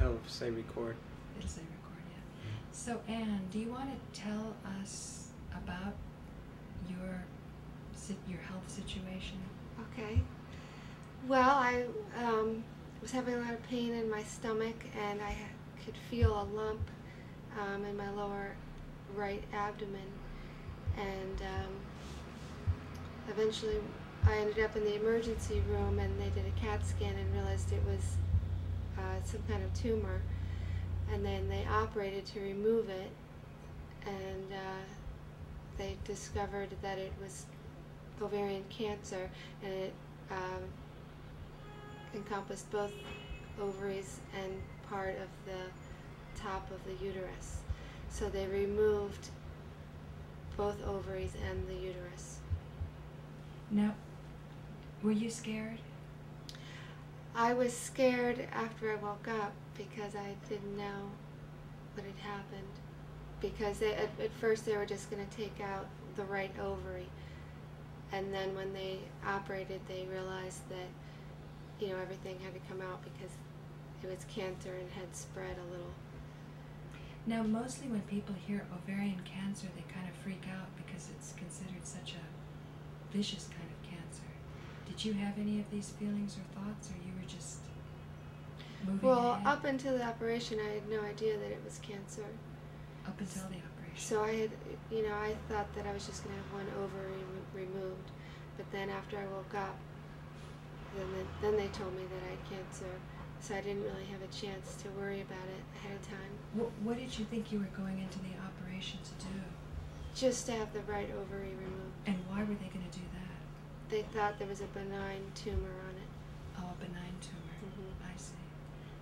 It'll say record. It'll say record, yeah. So Anne, do you want to tell us about your health situation? Okay. Well, I was having a lot of pain in my stomach, and I could feel a lump in my lower right abdomen. And eventually I ended up in the emergency room, and they did a CAT scan and realized it was some kind of tumor. And then they operated to remove it, and they discovered that it was ovarian cancer, and it encompassed both ovaries and part of the top of the uterus. So they removed both ovaries and the uterus. Now, were you scared? I was scared after I woke up because I didn't know what had happened. Because at first they were just going to take out the right ovary. And then when they operated, they realized that, everything had to come out because it was cancer and had spread a little. Now, mostly when people hear ovarian cancer, they kind of freak out because it's considered such a vicious kind of cancer. Did you have any of these feelings or thoughts, or you were just moving ahead? Up until the operation, I had no idea that it was cancer. Up until the operation. So I had, I thought that I was just going to have one ovary removed. But then after I woke up, then they told me that I had cancer. So I didn't really have a chance to worry about it ahead of time. What did you think you were going into the operation to do? Just to have the right ovary removed. And why were they going to do that? They thought there was a benign tumor on it. Oh, a benign tumor. Mm-hmm. I see.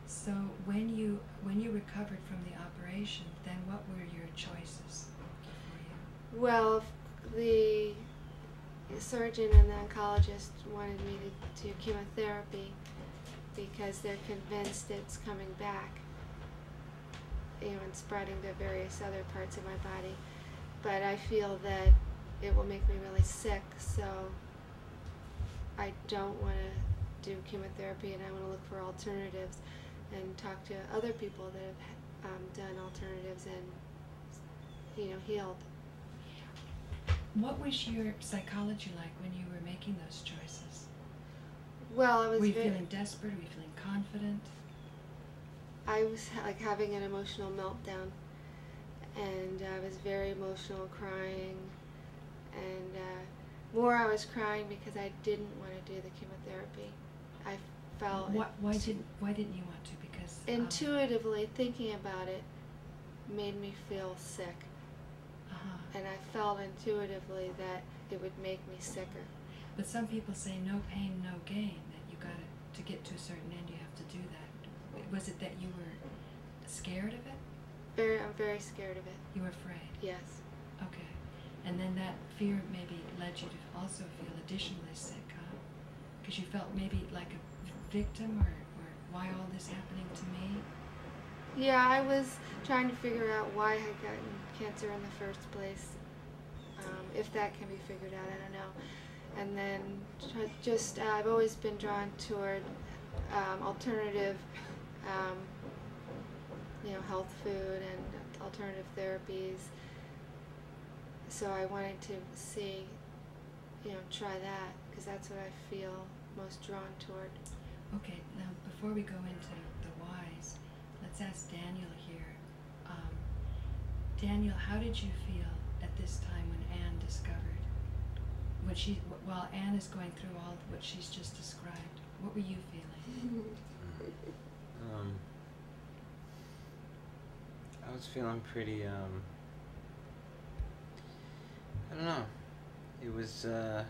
So when you recovered from the operation, then what were your choices for you? Well, the surgeon and the oncologist wanted me to do chemotherapy because they're convinced it's coming back, and spreading to various other parts of my body. But I feel that it will make me really sick, so I don't want to do chemotherapy, and I want to look for alternatives and talk to other people that have done alternatives and healed. What was your psychology like when you were making those choices? Well, I was. Were you feeling desperate? Were you feeling confident? I was like having an emotional meltdown, and I was very emotional, crying, and more I was crying because I didn't want to do the chemotherapy. I felt why didn't you want to? Because intuitively thinking about it made me feel sick. And I felt intuitively that it would make me sicker. But some people say no pain, no gain, that you got to get to a certain end, you have to do that. Was it that you were scared of it? I'm very scared of it. You were afraid? Yes. Okay. And then that fear maybe led you to also feel additionally sick, huh? Because you felt maybe like a victim, or why all this happening to me? Yeah, I was trying to figure out why I had gotten cancer in the first place. If that can be figured out, I don't know. And then I've always been drawn toward alternative, health food and alternative therapies. So I wanted to see, try that, because that's what I feel most drawn toward. Okay, now before we go into the whys, let's ask Daniel here. Daniel, how did you feel at this time when Anne discovered? While Anne is going through all of what she's just described, what were you feeling? I was feeling pretty, I don't know. It was, I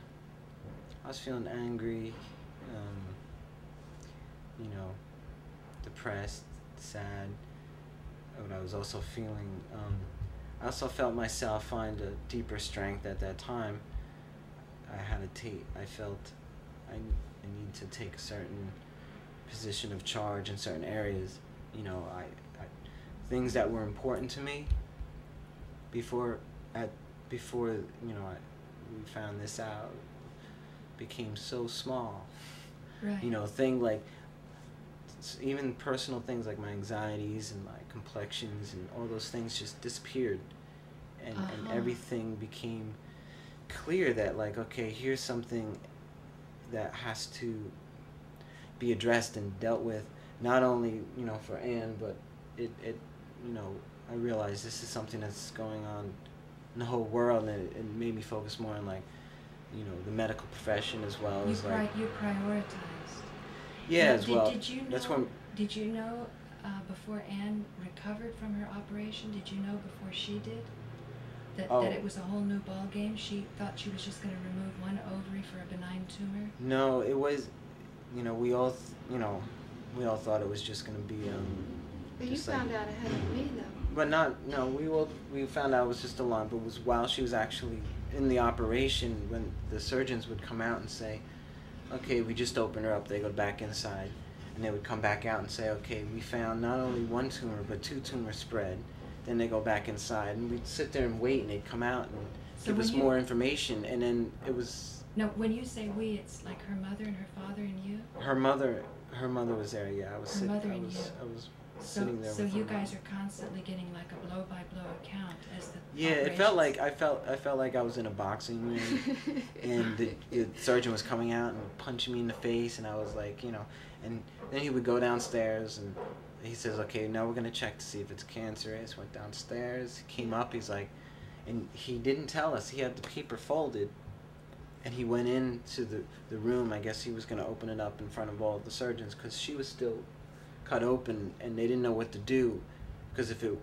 was feeling angry, depressed, sad. But I was also feeling, I also felt myself find a deeper strength at that time. I felt I need to take a certain position of charge in certain areas. Things that were important to me before we found this out became so small. Right. Thing like even personal things like my anxieties and my complexions and all those things just disappeared, and everything became clear that, like, okay, here's something that has to be addressed and dealt with, not only, you know, for Anne, but it you know, I realized this is something that's going on in the whole world, and it made me focus more on, like, you know, the medical profession as well as, like, you prioritized. yeah, Now, as well. Did you know? That's when. Did you know before Anne recovered from her operation? Did you know before she did that it was a whole new ball game? She thought she was just going to remove one ovary for a benign tumor. No, it was, you know, we all thought it was just going to be But you found out ahead of me, though. But no, we found out it was just a lump. It was while she was actually in the operation, when the surgeons would come out and say, okay, we just opened her up. They go back inside, and they would come back out and say, okay, we found not only one tumor, but 2 tumors spread. Then they go back inside, and we'd sit there and wait, and they'd come out and give us more information, and then it was... No, when you say we, it's like her mother and her father and you? Her mother was there, yeah. I was sitting there so with you her guys mom. are constantly getting like a blow-by-blow account as the Yeah, it felt like I felt like I was in a boxing ring, and the surgeon was coming out and punching me in the face, and I was like, you know, and then he would go downstairs and he says, okay, now we're gonna check to see if it's cancerous. Went downstairs, came up, he's like, and he didn't tell us. He had the paper folded, and he went into the room. I guess he was gonna open it up in front of all of the surgeons, because she was still cut open, and they didn't know what to do, because if it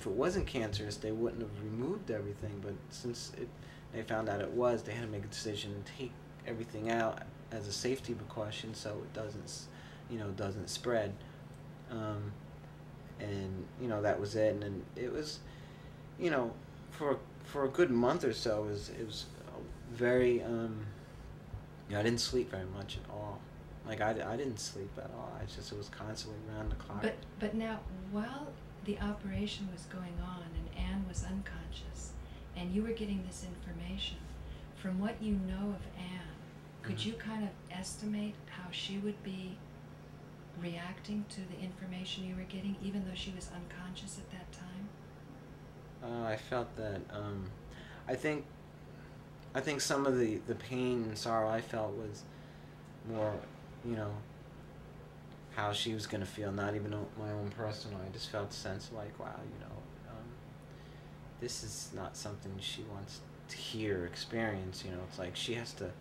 wasn't cancerous, they wouldn't have removed everything. But since they found out it was, they had to make a decision and take everything out as a safety precaution, so it doesn't spread. And you know, that was it. And then it was, you know, for a good month or so, it was very you know, I didn't sleep very much at all. Like, I didn't sleep at all. It was constantly around the clock. But now, while the operation was going on and Anne was unconscious, and you were getting this information, from what you know of Anne, could you kind of estimate how she would be reacting to the information you were getting, even though she was unconscious at that time? I felt that, I think some of the pain and sorrow I felt was more, you know, how she was going to feel, not even my own personal. I just felt a sense of, like, wow, you know, this is not something she wants to hear or experience, you know. It's like she has to,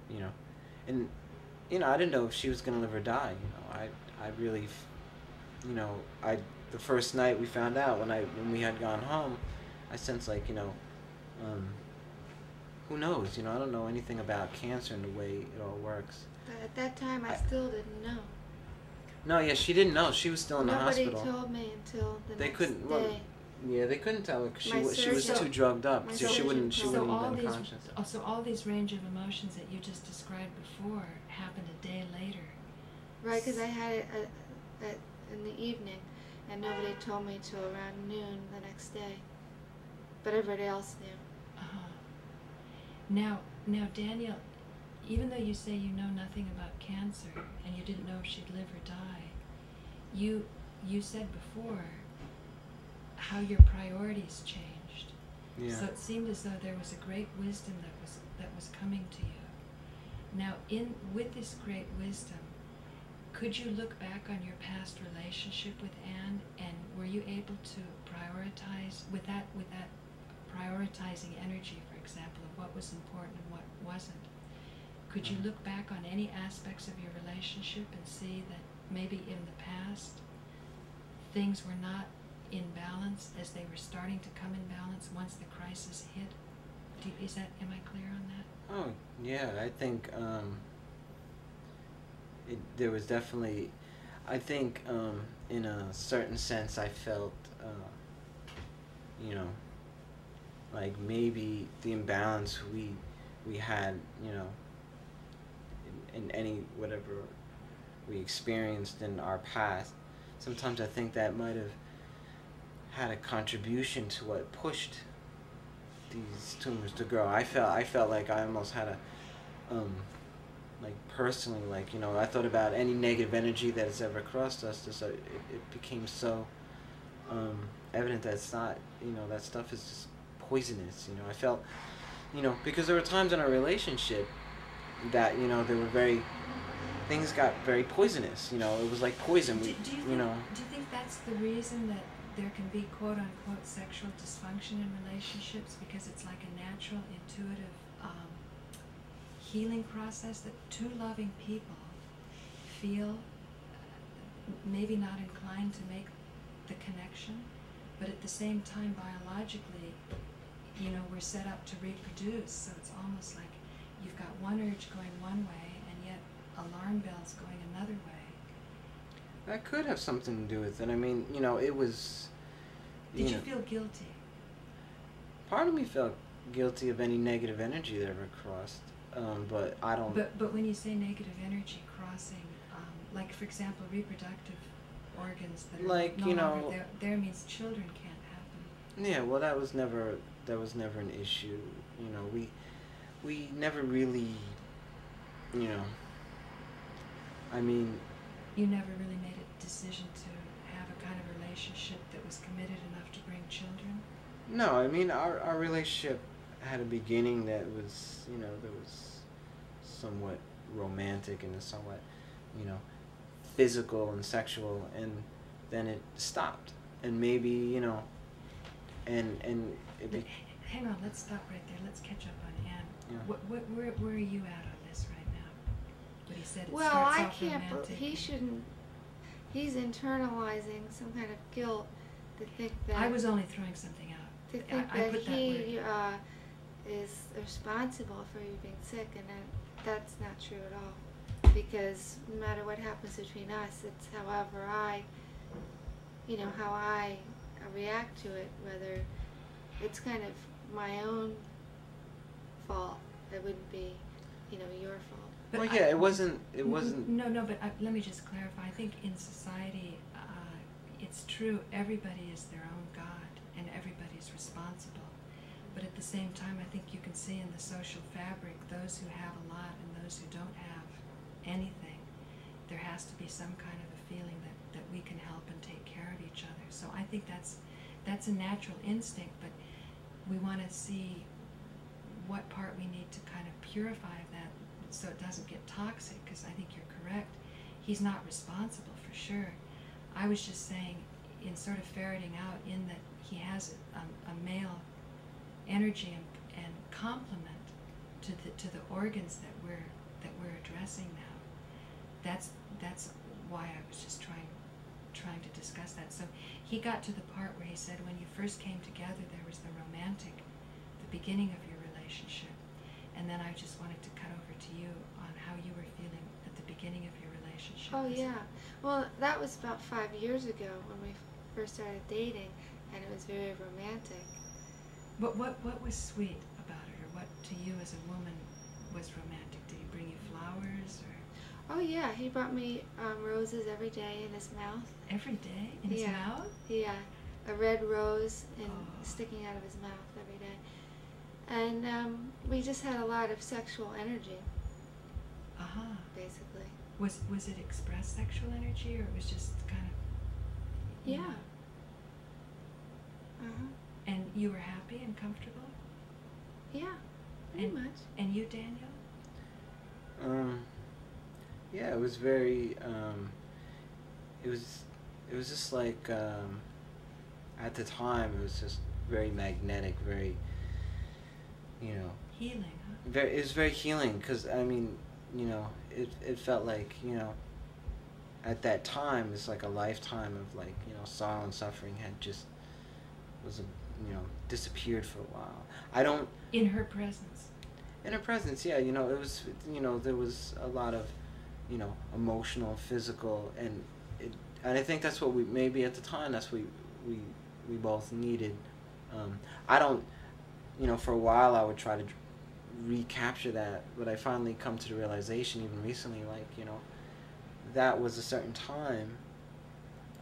you know, and, you know, I didn't know if she was going to live or die, you know. I really, you know, the first night we found out, when we had gone home, I sensed, like, you know, who knows, you know, I don't know anything about cancer and the way it all works. But at that time, I still didn't know. No, yeah, she didn't know. She was still in the hospital. Nobody told me until the next couldn't, day. well, yeah, they couldn't tell her, because she was too drugged up, so she surgeon wouldn't told have me. been conscious. So all these range of emotions that you just described before happened a day later. Right, because I had it in the evening, and nobody told me till around noon the next day. But everybody else knew. Now, Daniel, even though you say you know nothing about cancer and you didn't know if she'd live or die, you said before how your priorities changed. Yeah. So it seemed as though there was a great wisdom that was coming to you. Now, with this great wisdom, could you look back on your past relationship with Anne, and were you able to prioritize with that prioritizing energy, for example, of what was important and what wasn't? Could you look back on any aspects of your relationship and see that maybe in the past things were not in balance as they were starting to come in balance once the crisis hit? Am I clear on that? Oh, yeah, I think there was definitely, I think in a certain sense I felt, you know, like maybe the imbalance we had, you know, in any whatever we experienced in our past, sometimes I think that might have had a contribution to what pushed these tumors to grow. I felt like I almost had like personally, like, you know, I thought about any negative energy that has ever crossed us. It became so evident that it's not, you know, that stuff is just poisonous. You know, I felt, you know, because there were times in our relationship that, you know, there were very, things got very poisonous. You know, it was like poison. You know. Do you think that's the reason that there can be quote unquote sexual dysfunction in relationships, because it's like a natural, intuitive healing process that two loving people feel maybe not inclined to make the connection, but at the same time biologically, you know, we're set up to reproduce, so it's almost like you've got one urge going one way and yet alarm bells going another way. That could have something to do with it. I mean, you know, it was... Did you feel guilty? Part of me felt guilty of any negative energy that ever crossed, but I don't... But when you say negative energy crossing, like, for example, reproductive organs that are like, no you longer know, there means children can't have them. Yeah, well, that was never an issue. You know, we never really, you know, I mean... You never really made a decision to have a kind of relationship that was committed enough to bring children? No, I mean, our relationship had a beginning that was, you know, that was somewhat romantic and somewhat, you know, physical and sexual, and then it stopped. And maybe, you know, and it hang on, let's stop right there. Let's catch up on Anne. Yeah. Where are you at on this right now? What he said, it Well, starts I off can't. romantic. He shouldn't. He's internalizing some kind of guilt to think that. I was only throwing something out. To think I that put that he word. is responsible for you being sick, and that's not true at all. Because no matter what happens between us, it's however I, you know, how I react to it. Whether it's kind of my own fault, it wouldn't be, you know, your fault. But well, yeah, it wasn't. No, but let me just clarify. I think in society, it's true, everybody is their own God, and everybody's responsible. But at the same time, I think you can see in the social fabric, those who have a lot and those who don't have anything, there has to be some kind of a feeling that we can help and take care of each other. So I think that's a natural instinct, but we want to see what part we need to kind of purify that so it doesn't get toxic, because I think you're correct. He's not responsible for sure. I was just saying, in sort of ferreting out in that he has a male energy and complement to the organs that we're addressing now. That's why I was just trying to discuss that. So he got to the part where he said, when you first came together, there was the romantic, the beginning of your relationship, and then I just wanted to cut over to you on how you were feeling at the beginning of your relationship. Oh yeah, well that was about 5 years ago when we first started dating, and it was very romantic. But what was sweet about it, or what to you as a woman was romantic? Did he bring you flowers, or? Oh yeah, he brought me roses every day in his mouth. Every day in his mouth? Yeah, a red rose sticking out of his mouth every day, and we just had a lot of sexual energy. Basically. Was it expressed sexual energy, or it was just kind of? Yeah. And you were happy and comfortable? Yeah, pretty much. And you, Daniel? Yeah, it was very, it was just like, at the time, it was just very magnetic, very, you know. Healing, huh? It was very healing, because, I mean, you know, it felt like, you know, at that time, it's like a lifetime of, like, you know, sorrow and suffering had just, you know, disappeared for a while. I don't... In her presence. In her presence, yeah, you know, it was, you know, there was a lot of, you know, emotional, physical, and I think that's what maybe at the time, that's what we both needed. I don't, you know, for a while I would try to recapture that, but I finally come to the realization, even recently, like, you know, that was a certain time,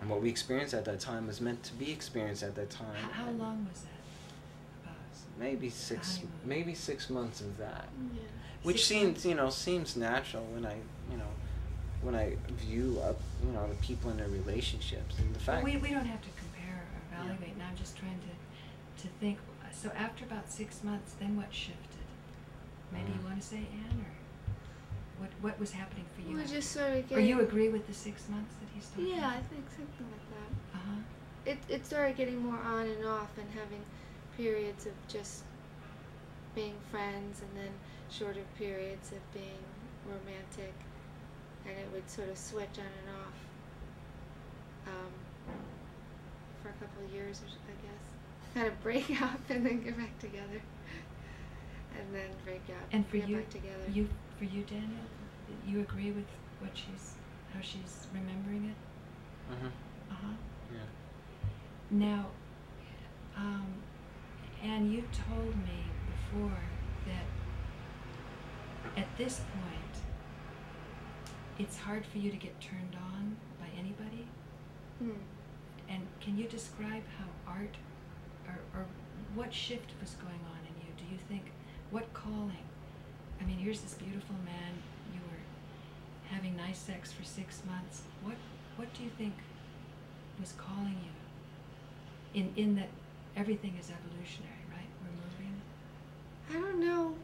and what we experienced at that time was meant to be experienced at that time. How long was that? About maybe honeymoon. maybe 6 months of that, Yeah. which 6 seems months? seems natural when I view the people in their relationships and the Well, fact. we don't have to compare or evaluate. Now I'm just trying to think. So after about 6 months, then what shifted? Maybe you want to say, Anne, or what was happening for you? We're after- just sort of Or getting. you agree with the 6 months that he's talking Yeah, about? I think something like that. Uh-huh. It started getting more on and off and having periods of just being friends and then shorter periods of being romantic, and it would sort of switch on and off for a couple of years, I guess. Kind of break up and then get back together, and then break up And for get you, back together. for you, Daniel, you agree with how she's remembering it? Mhm. Uh-huh. Yeah. Now, Anne, you told me before that at this point, it's hard for you to get turned on by anybody. And can you describe how art, or what shift was going on in you? Do you think, what calling? I mean, here's this beautiful man, you were having nice sex for 6 months. What do you think was calling you? In that everything is evolutionary, right? We're moving. I don't know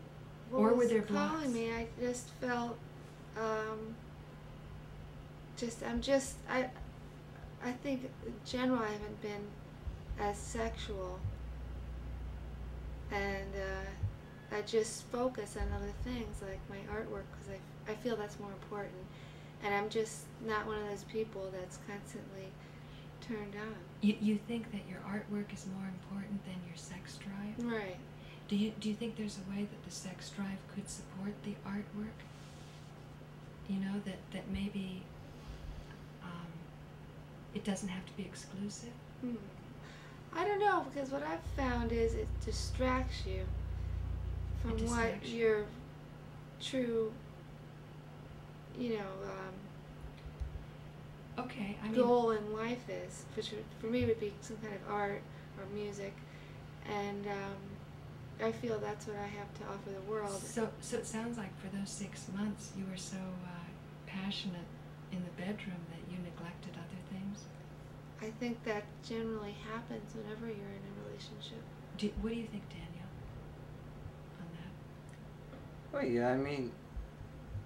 what Or were was there calling blocks? me. I just felt I think in general I haven't been as sexual, and I just focus on other things like my artwork because I feel that's more important, and I'm just not one of those people that's constantly turned on. You think that your artwork is more important than your sex drive? Right. Do you think there's a way that the sex drive could support the artwork? You know, that maybe it doesn't have to be exclusive? I don't know, because what I've found is it distracts you from what distracts you. your true, Okay, I mean, goal in life is, which for me would be some kind of art or music, and I feel that's what I have to offer the world. so it sounds like for those 6 months you were so passionate in the bedroom that you neglected other things. I think that generally happens whenever you're in a relationship. What do you think, Daniel, on that? Well, yeah, I mean,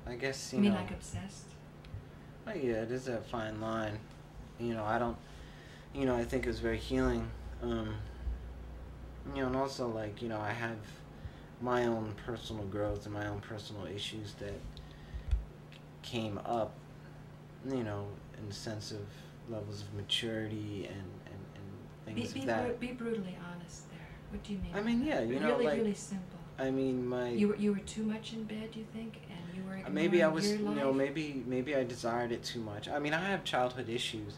I guess, You mean like obsessed? Oh yeah, it is a fine line. I don't, I think it was very healing. And also like, I have my own personal growth and my own personal issues that came up, in the sense of levels of maturity and things of that. Be brutally honest there. What do you mean? I mean, by yeah, that? like, really simple. I mean, You were too much in bed, you think, and you were ignoring maybe I was, your life? maybe I desired it too much. I mean, I have childhood issues,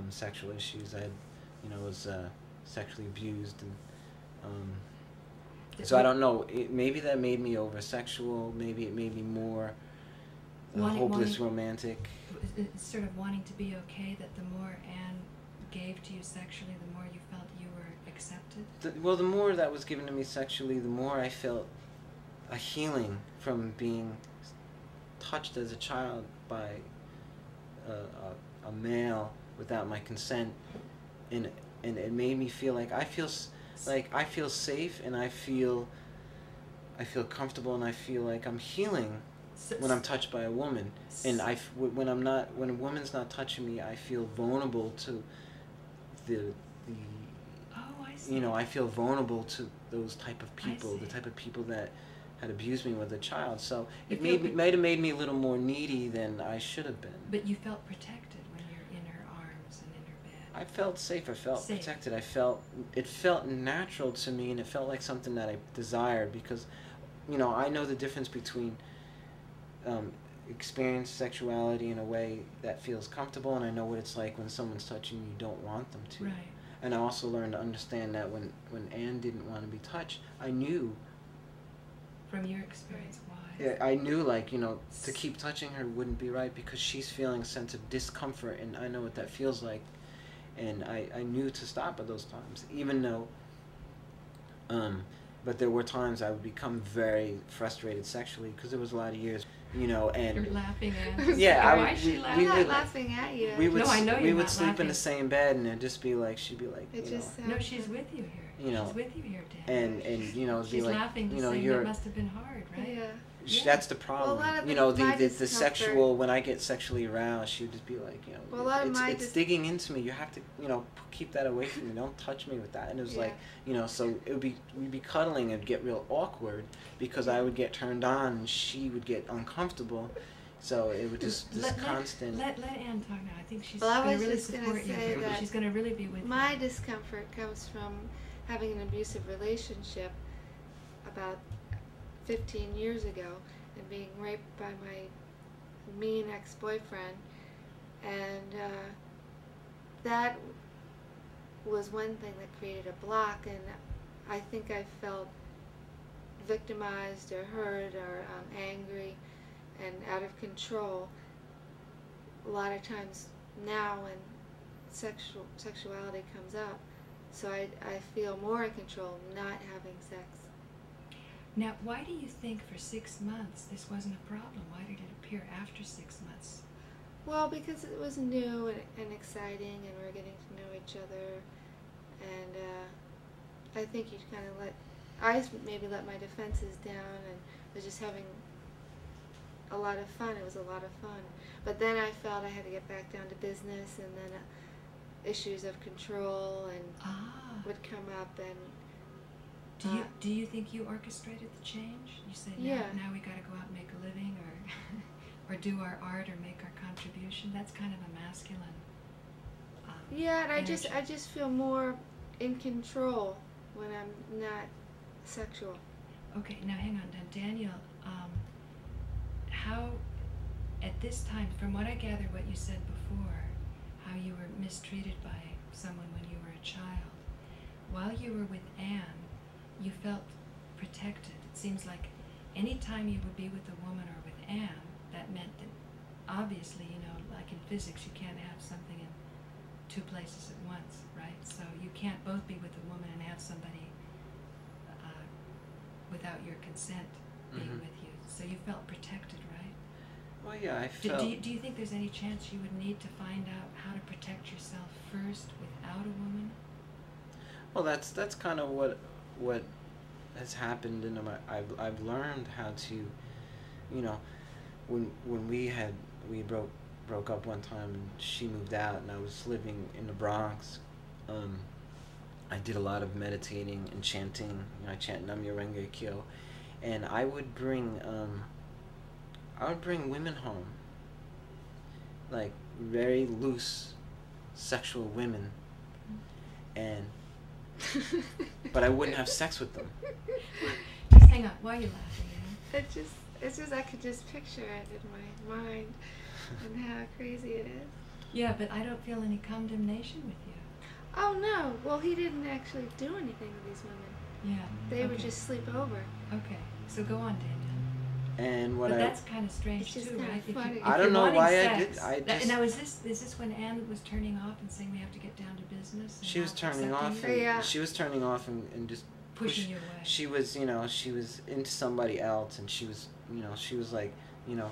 sexual issues. I had, was sexually abused, and so I don't know. Maybe that made me over sexual. Maybe it made me more hopeless romantic. Sort of wanting to be okay. That the more Anne gave to you sexually, the more you felt you were accepted. The more that was given to me sexually, the more I felt a healing from being touched as a child by a male without my consent, and it made me feel like I feel safe, and I feel comfortable, and I feel like I'm healing when I'm touched by a woman. And when a woman's not touching me, I feel vulnerable to the Oh, I see. I feel vulnerable to those type of people, the see. type of people that had abused me with a child. So You it feel might have made me a little more needy than I should have been. But you felt protected when you're in her arms and in her bed. I felt safe. I felt Safe. protected. It felt natural to me, and it felt like something that I desired because, I know the difference between experience sexuality in a way that feels comfortable, and I know what it's like when someone's touching you don't want them to. Right. And I also learned to understand that when Anne didn't want to be touched, I knew. From your experience, why? Yeah, I knew, to keep touching her wouldn't be right because she's feeling a sense of discomfort, and I know what that feels like. And I knew to stop at those times, even though But there were times I would become very frustrated sexually because there was a lot of years, you know, and You're laughing at. yeah, Why is she laughing? I'm not would- laughing at you. we would No, I know we you're would not sleep in laughing. the same bed, and it'd just be like she'd be like, It you know, just No, she's with you here. You know, she's with you here, Dan. and you know, it'd be She's like, laughing to you know, say you're that must have been hard, right? Yeah. Yeah. that's the problem. Well, a lot of you know, my the discomfort- sexual, when I get sexually aroused, she would just be like, you know, Well, a lot of it's, my it's digging into me. You have to, you know, keep that away from me. Don't touch me with that. And it was Yeah. like, you know, so it would be, we'd be cuddling and it'd get real awkward because I would get turned on and she would get uncomfortable. So it would just this constant. Let Ann talk now. I think she's Well, I going was to really just gonna support you. say Here. that She's going to really be with My you. discomfort comes from having an abusive relationship about 15 years ago and being raped by my mean ex-boyfriend, and that was one thing that created a block, and I think I felt victimized or hurt or angry and out of control a lot of times now when sexuality comes up. So I feel more in control not having sex. Now, why do you think for 6 months this wasn't a problem? Why did it appear after 6 months? Well, because it was new and exciting, and we were getting to know each other, and I think you kind of I maybe let my defenses down and was just having a lot of fun. It was a lot of fun. But then I felt I had to get back down to business, and then issues of control and would come up, and Do you think you orchestrated the change? You said, now we got to go out and make a living, or do our art, or make our contribution. That's kind of a masculine. Yeah, and energy. I just feel more in control when I'm not sexual. Okay, now hang on, now Daniel. How, at this time, from what I gathered, what you said before, how you were mistreated by someone when you were a child. While you were with Anne, you felt protected. It seems like any time you would be with a woman or with Anne, that meant that obviously, you know, like in physics, you can't have something in two places at once, right? So you can't both be with a woman and have somebody without your consent being with you. So you felt protected, right? Well, yeah, I felt. Do you think there's any chance you would need to find out how to protect yourself first without a woman? Well, that's kind of what has happened, and I've learned how to, you know, when we broke up one time and she moved out and I was living in the Bronx. I did a lot of meditating and chanting. You know, I chant Nam Myoho Renge Kyo, and I would bring women home, like very loose sexual women, and but I wouldn't have sex with them. Just hang on. Why are you laughing, Anne? It's just I could just picture it in my mind and how crazy it is. Yeah, but I don't feel any condemnation with you. Oh no! Well, he didn't actually do anything with these women. Yeah. They would just sleep over. Okay, so go on, Daniel. And what But that's kind of strange It's just too, kinda right? funny. I don't know why I did. I just. Now is this when Anne was turning off and saying we have to get down to business? And She was not turning accepting off. you? And Yeah. She was turning off and just Pushing you away. She was, you know, she was into somebody else, and she was, you know, she was like, you know,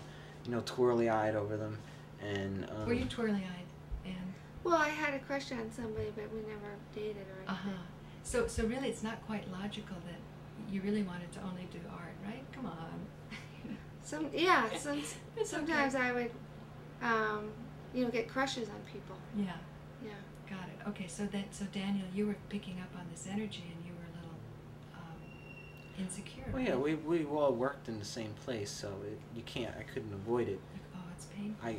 twirly-eyed over them, and. Were you twirly-eyed, Anne? Well, I had a crush on somebody, but we never dated or anything. So really, it's not quite logical that you really wanted to only do art, right? Come on. Sometimes okay. I would, you know, get crushes on people. Yeah. Yeah. Got it. Okay, so Daniel, you were picking up on this energy, and you were a little insecure. Well, yeah, we all worked in the same place, so I couldn't avoid it. Oh, it's painful.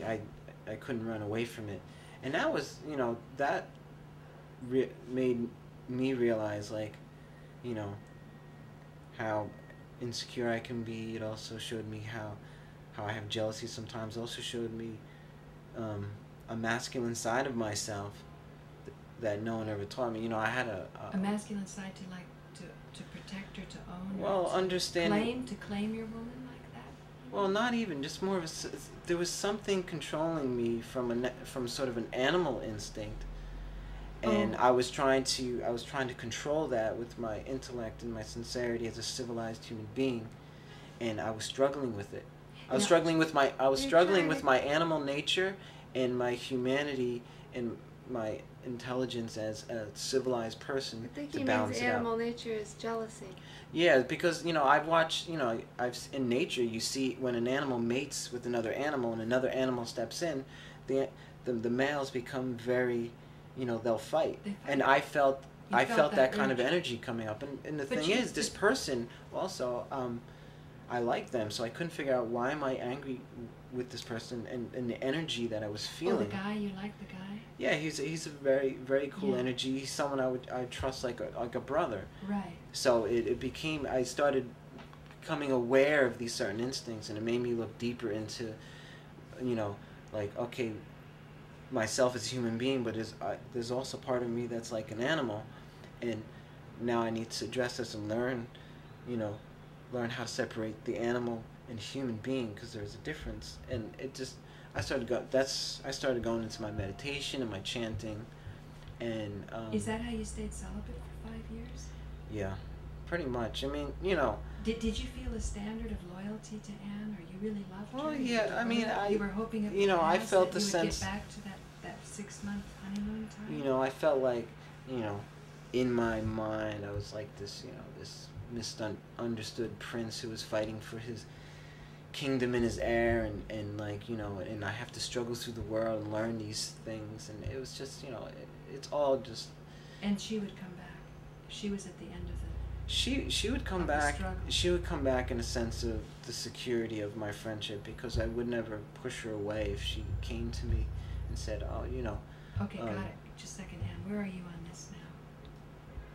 I couldn't run away from it, and that was, you know, that made me realize, like, you know, how insecure I can be. It also showed me how I have jealousy sometimes. It also showed me a masculine side of myself that no one ever taught me. You know, I had a masculine side to protect or to own. Well, understanding. To claim your woman like that. Well, not even, just more of there was something controlling me from sort of an animal instinct, And I was trying to control that with my intellect and my sincerity as a civilized human being, and I was struggling with it. I was struggling with my animal nature and my humanity and my intelligence as a civilized person I think to he balance means it out. animal nature is jealousy. Yeah, because I've watched, in nature you see when an animal mates with another animal and another animal steps in, the males become very, they'll fight. And I felt that kind of energy coming up. And the thing is, this person also, I like them, so I couldn't figure out why am I angry with this person and the energy that I was feeling. Oh, the guy, you like the guy? Yeah, he's a very, very cool energy. He's someone I trust like a brother. Right. So it became, I started becoming aware of these certain instincts, and it made me look deeper into, like, okay, myself as a human being, but there's also part of me that's like an animal, and now I need to address this and learn how to separate the animal and human being, because there's a difference. And I started going into my meditation and my chanting, and is that how you stayed celibate for 5 years? Yeah, pretty much. I mean, Did you feel a standard of loyalty to Anne, or you really loved her? Well, yeah, I mean, you were hoping I felt the you sense. Would get back to that 6-month honeymoon time. I felt like, in my mind, I was like this, this misunderstood prince who was fighting for his kingdom and his heir, and like, and I have to struggle through the world and learn these things, and it was just, it's all just. And she would come back. She was at the end of the. She would come back. She would come back in a sense of the security of my friendship, because I would never push her away if she came to me and said, "Oh, Okay, got it. Just a second, Anne. Where are you on this now?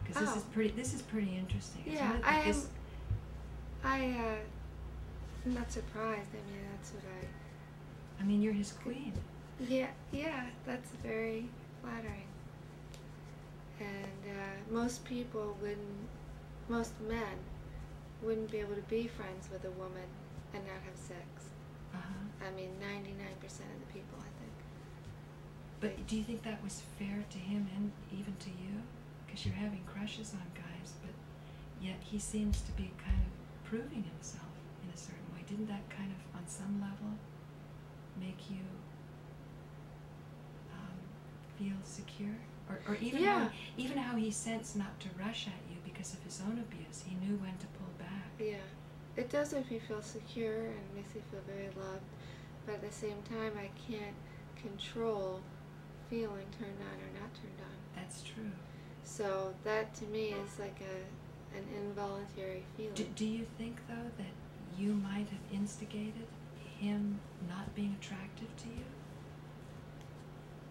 Because this is pretty interesting. Yeah, I'm not surprised. I mean, that's what I mean, you're his queen. Yeah, that's very flattering. And most men wouldn't be able to be friends with a woman and not have sex. I mean, 99% of the people, I think. But do you think that was fair to him and even to you? Because you're having crushes on guys, but yet he seems to be kind of proving himself in a certain way. Didn't that kind of, on some level, make you feel secure? Or even how he sensed not to rush at you because of his own abuse. He knew when to pull back. Yeah. It does make me feel secure and makes me feel very loved. But at the same time, I can't control feeling turned on or not turned on. That's true. So that to me is like an involuntary feeling. Do you think, though, that you might have instigated him not being attractive to you?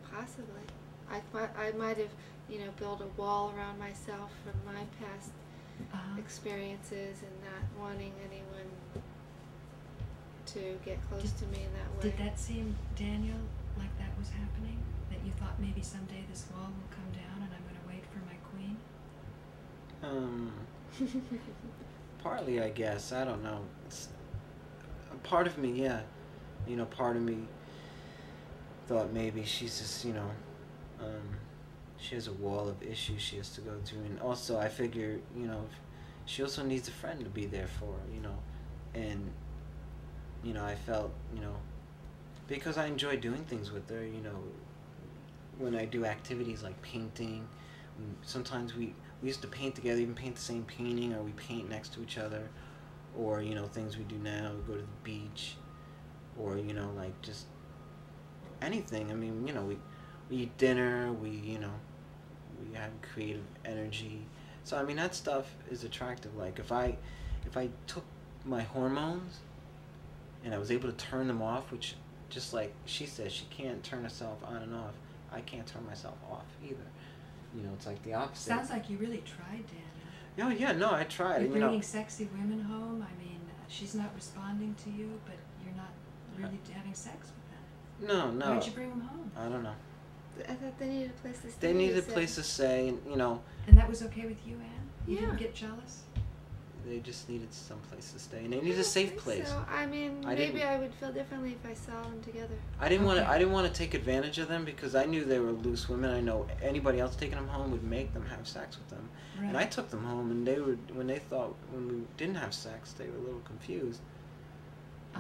Possibly. I might have, built a wall around myself from my past experiences and not wanting anyone to get close to me in that way. Did that seem, Daniel, like that was happening? That you thought maybe someday this wall will come down and I'm going to wait for my queen? Partly, I guess. I don't know. It's a part of me, yeah. Part of me thought maybe she's just, she has a wall of issues she has to go through, and also I figure, she also needs a friend to be there for her, and, I felt, because I enjoy doing things with her, when I do activities like painting, sometimes we used to paint together, even paint the same painting, or we paint next to each other, or, things we do now, we go to the beach, or, like just anything. I mean, we eat dinner, we have creative energy. So, I mean, that stuff is attractive. Like, if I took my hormones and I was able to turn them off, which, just like she says, she can't turn herself on and off, I can't turn myself off either. It's like the opposite. Sounds like you really tried, Daniel. Oh, yeah, no, I tried. You're bringing sexy women home. I mean, she's not responding to you, but you're not really having sex with them. No. Why'd you bring them home? I don't know. I thought they needed a place to stay. They needed a place to stay, and And that was okay with you, Anne? You didn't get jealous? They just needed some place to stay, and they needed a safe place. So I mean, maybe I would feel differently if I saw them together. I didn't want to. I didn't want to take advantage of them because I knew they were loose women. I know anybody else taking them home would make them have sex with them, Right. and I took them home, and they were when we didn't have sex, they were a little confused.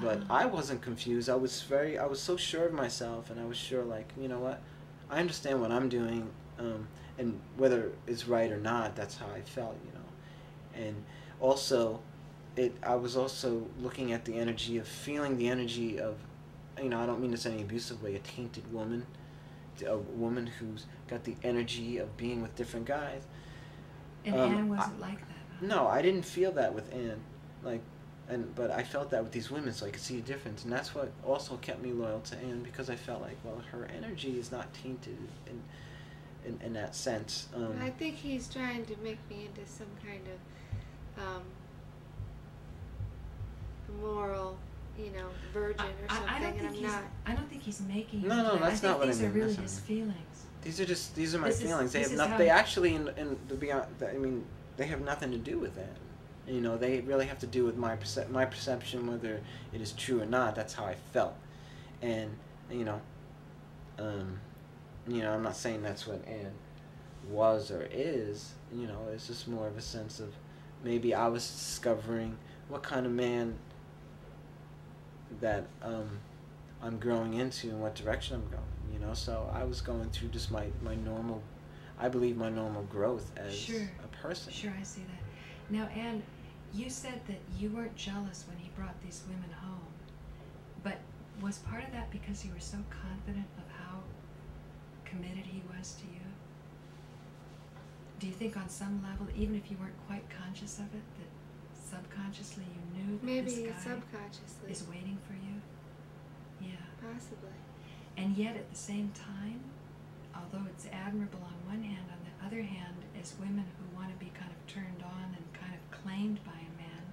But I wasn't confused. I was so sure of myself, and I was sure, like, you know what, I understand what I'm doing, and whether it's right or not, that's how I felt, you know. And also, I was also looking at the energy of feeling the energy of, you know, I don't mean this in any abusive way, a tainted woman, a woman who's got the energy of being with different guys. And Anne wasn't like that. Huh? No, I didn't feel that with Anne, like. But I felt that with these women, so I could see a difference, and that's what also kept me loyal to Anne, because I felt like, well, her energy is not tainted in that sense. I think he's trying to make me into some kind of moral, you know, virgin or something, and I'm not. I don't think he's making. No, that's not what I mean. These are really his feelings. These are my feelings. They have nothing. They actually, in the beyond. I mean, they have nothing to do with that. You know, they really have to do with my perception, whether it is true or not. That's how I felt, and you know, I'm not saying that's what Anne was or is. You know, it's just more of a sense of maybe I was discovering what kind of man that I'm growing into and what direction I'm going. You know, so I was going through just my normal, I believe my normal growth as a person. Sure, I see that. Now, Anne, you said that you weren't jealous when he brought these women home, but was part of that because you were so confident of how committed he was to you? Do you think on some level, even if you weren't quite conscious of it, that subconsciously you knew that Maybe this guy subconsciously is waiting for you? Yeah. Possibly. And yet at the same time, although it's admirable on one hand, on the other hand, as women who want to be kind of turned on and kind of claimed by a man,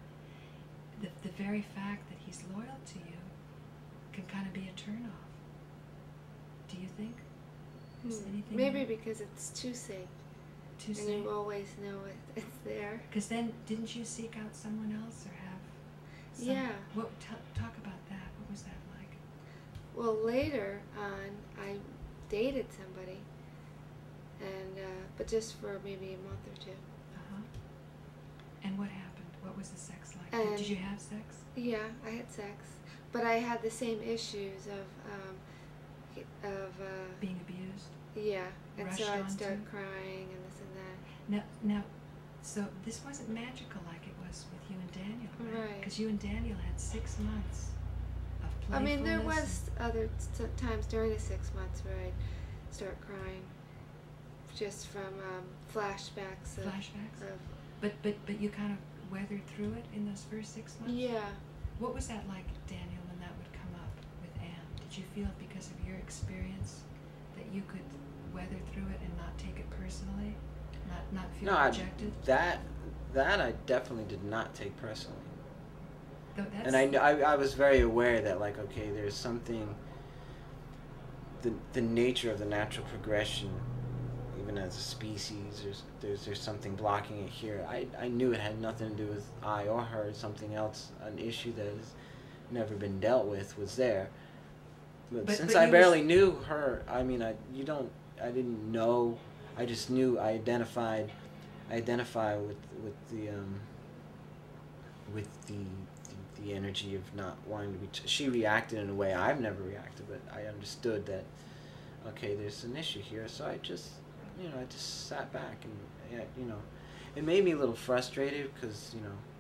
the very fact that he's loyal to you can kind of be a turnoff. Do you think? Is anything Maybe there? Because it's too safe. Too and safe? you always know it's there. Because then, didn't you seek out someone else or have some, Yeah. Talk about that. What was that like? Well, later on, I dated somebody, and but just for maybe a month or two. Uh-huh. And what happened? What was the sex like? And Did you have sex? Yeah, I had sex, but I had the same issues of Being abused? yeah, and so Rushed I'd onto? start crying and this and that. Now, so this wasn't magical like it was with you and Daniel, right? Right. Because you and Daniel had 6 months of I playfulness. mean, there was other times during the 6 months where I'd start crying, just from flashbacks. Flashbacks? Of But you kind of weathered through it in those first 6 months? yeah. What was that like, Daniel, when that would come up with Anne? Did you feel because of your experience that you could weather through it and not take it personally? Not feel rejected? That I definitely did not take personally. Though that's, And I was very aware that, like, okay, there's something, the nature of the natural progression, even as a species, there's something blocking it here. I knew it had nothing to do with I or her. Something else, an issue that has never been dealt with, was there. But since I barely knew her, I mean, I didn't know. I just knew. I identify with the energy of not wanting to be. She reacted in a way I've never reacted, but I understood that. Okay, there's an issue here, so I just sat back and, it made me a little frustrated because,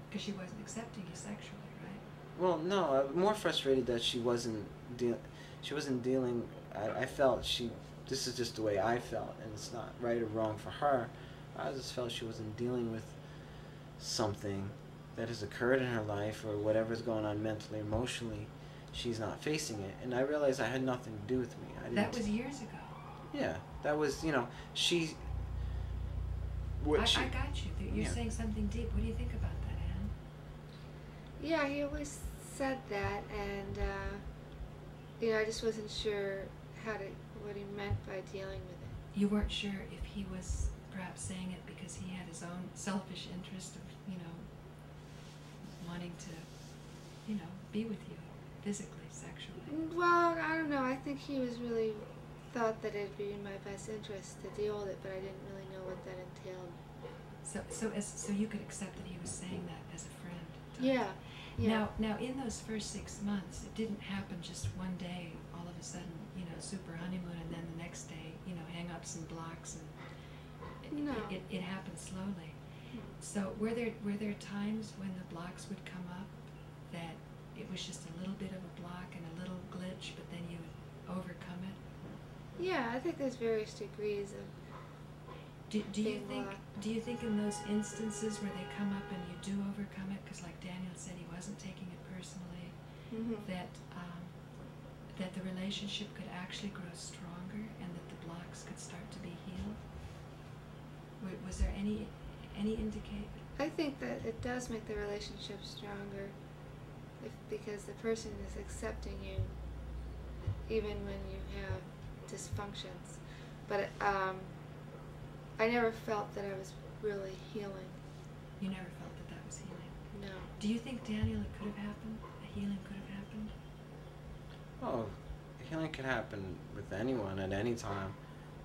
because she wasn't accepting you sexually, right? Well, no, I'm more frustrated that she wasn't dealing. I felt this is just the way I felt, and it's not right or wrong for her. I just felt she wasn't dealing with something that has occurred in her life, or whatever's going on mentally, emotionally. She's not facing it, and I realized I had nothing to do with me. That was years ago. Yeah, that was, she. I got you. You're saying something deep. What do you think about that, Anne? Yeah, he always said that, and I just wasn't sure what he meant by dealing with it. You weren't sure if he was perhaps saying it because he had his own selfish interest of, wanting to, you know, be with you physically, sexually. Well, I don't know. I think he was really thought that it'd be in my best interest to deal with it, but I didn't really know what that entailed. So you could accept that he was saying that as a friend. Yeah. Yeah. Now in those first 6 months, it didn't happen just one day, all of a sudden, you know, super honeymoon, and then the next day, you know, hang-ups and blocks, and No. it happened slowly. So were there times when the blocks would come up that it was just a little bit of a block and a little glitch, but then you would overcome it? Yeah, I think there's various degrees of. Do you think in those instances where they come up and you do overcome it, because like Daniel said, he wasn't taking it personally, that the relationship could actually grow stronger and that the blocks could start to be healed? Was there any indication? I think that it does make the relationship stronger, because the person is accepting you, even when you have dysfunctions. But I never felt that I was really healing. You never felt that was healing? No. Do you think, Daniel, it could have happened? A healing could have happened? Oh, healing could happen with anyone at any time,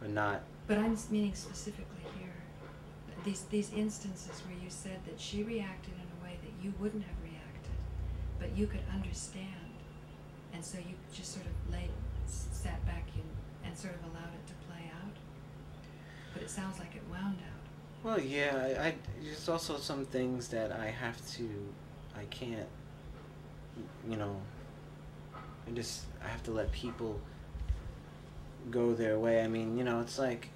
but not. But I'm meaning specifically here. These instances where you said that she reacted in a way that you wouldn't have reacted, but you could understand, and so you just sort of sat back and sort of allowed it to play out. But it sounds like it wound out. Well, yeah, I there's also some things that I can't, you know, I have to let people go their way. I mean, you know, it's like,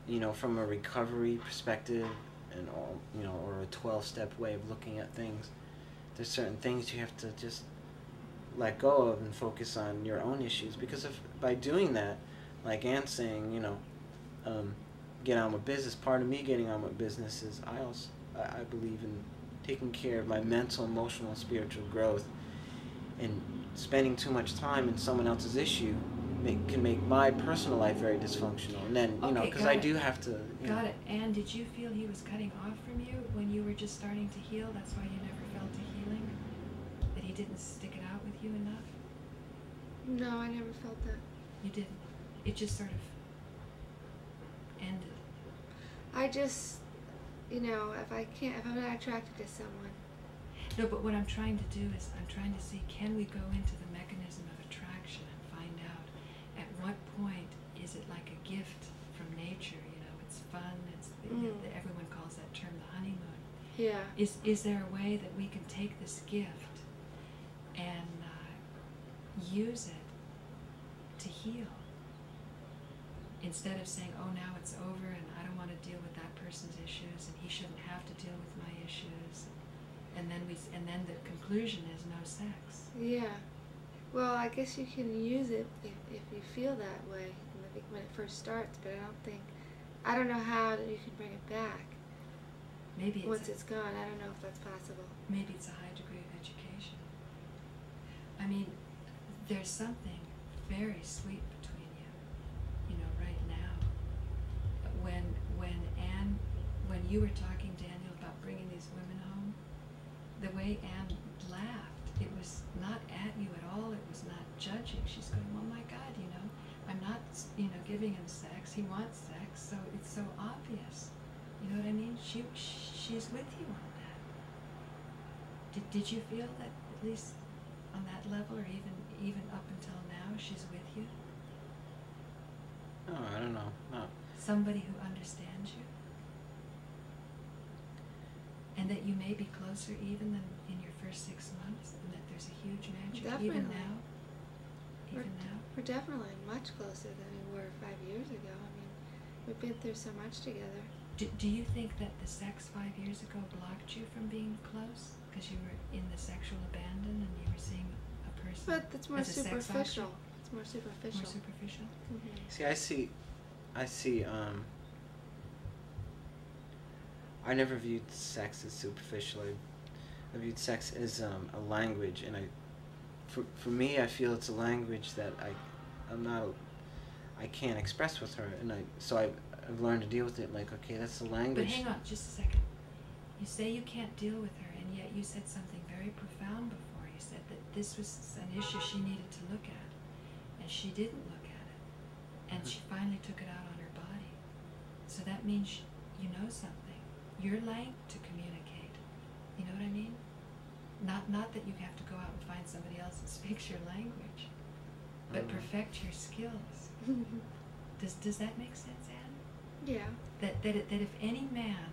you know, from a recovery perspective and all, you know, or a 12-step way of looking at things, there's certain things you have to just let go of and focus on your own issues, because by doing that, like Anne's saying, you know, get on with business. Part of me getting on with business is I believe in taking care of my mental, emotional, and spiritual growth, and spending too much time in someone else's issue can make my personal life very dysfunctional. And then, you know, because I do have to. Got it. And did you feel he was cutting off from you when you were just starting to heal? That's why you never felt a healing? That he didn't stick it out with you enough? No, I never felt that. You didn't? It just sort of ended. I just, you know, if I'm not attracted to someone. No, but what I'm trying to do is I'm trying to see, can we go into the mechanism of attraction and find out at what point is it like a gift from nature, you know, it's fun, everyone calls that term the honeymoon. Yeah. Is there a way that we can take this gift and use it to heal? Instead of saying, oh, now it's over and I don't want to deal with that person's issues and he shouldn't have to deal with my issues. And then the conclusion is no sex. Yeah. Well, I guess you can use it if you feel that way when it first starts, but I don't know how you can bring it back. Maybe once it's gone, I don't know if that's possible. Maybe it's a high degree of education. I mean, there's something very sweet between you know, right now. When you were talking, Daniel, about bringing these women home, the way Anne laughed, it was not at you at all. It was not judging. She's going, oh my God, you know, I'm not, you know, giving him sex. He wants sex, so it's so obvious. You know what I mean? She's with you on that. Did you feel that, at least on that level, or even up until now, she's with you? No, I don't know. No. Somebody who understands you? And that you may be closer even than in your first 6 months, and that there's a huge magic. Definitely. Even now? We're definitely much closer than we were 5 years ago. I mean, we've been through so much together. Do you think that the sex 5 years ago blocked you from being close? Because you were in the sexual abandon and you were seeing a person. But it's more as a sex superficial. object? It's more superficial. More superficial? Mm-hmm. See, I see, I never viewed sex as superficial. I viewed sex as a language, and for me, I feel it's a language that I can't express with her, and so I've learned to deal with it. Like, okay, that's the language. But hang on, just a second. You say you can't deal with her, and yet you said something very profound before. You said that this was an issue she needed to look at, and she didn't look at it, and she finally took it out on her body. So that means you know something. You're learning to communicate. You know what I mean? Not that you have to go out and find somebody else that speaks your language, but perfect your skills. Does that make sense, Anne? Yeah. That if any man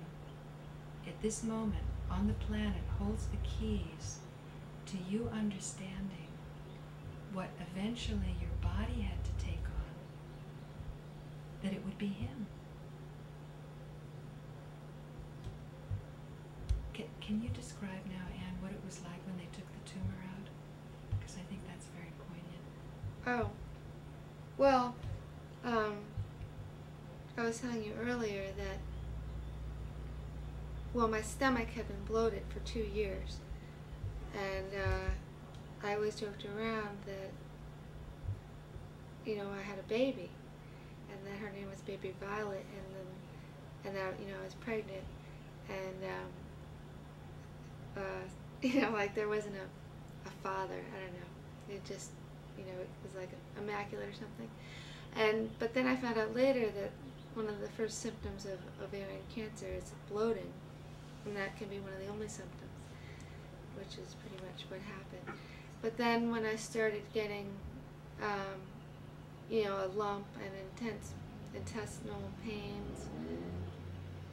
at this moment on the planet holds the keys to you understanding what eventually your body had to take on, that it would be him. Can you describe now, Anne, what it was like when they took the tumor out? Because I think that's very poignant. Oh. Well, I was telling you earlier that, well, my stomach had been bloated for 2 years. And I always joked around that, you know, I had a baby. And that her name was Baby Violet. And that, you know, I was pregnant. And, you know, like there wasn't a father. I don't know. It just, you know, it was like immaculate or something. But then I found out later that one of the first symptoms of ovarian cancer is bloating, and that can be one of the only symptoms, which is pretty much what happened. But then when I started getting, you know, a lump and intense intestinal pains,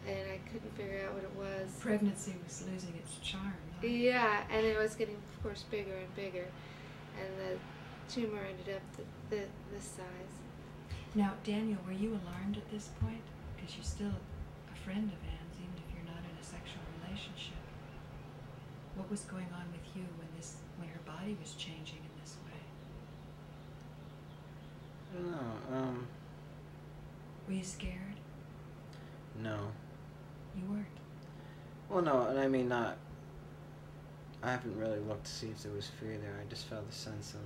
and I couldn't figure out what it was. Pregnancy was losing its charm. Huh? Yeah, and it was getting, of course, bigger and bigger, and the tumor ended up this size. Now, Daniel, were you alarmed at this point? Because you're still a friend of Anne's, even if you're not in a sexual relationship. What was going on with you when her body was changing in this way? I don't know. Were you scared? No. You weren't? Well, no, and I mean not. I haven't really looked to see if there was fear there. I just felt a sense of.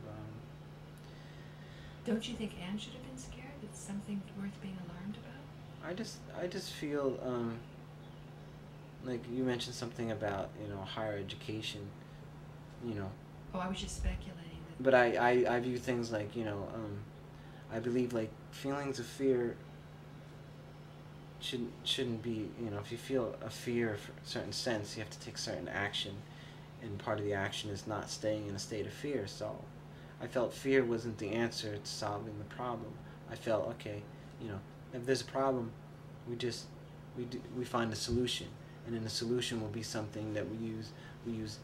Don't you think Anne should have been scared? It's something worth being alarmed about? I just feel like you mentioned something about, you know, higher education, you know. Oh, I was just speculating. But I view things like, you know, I believe like feelings of fear shouldn't be, you know, if you feel a fear for a certain sense, you have to take certain action, and part of the action is not staying in a state of fear. So I felt fear wasn't the answer to solving the problem. I felt, okay, you know, if there's a problem, we find a solution, and then the solution will be something that we use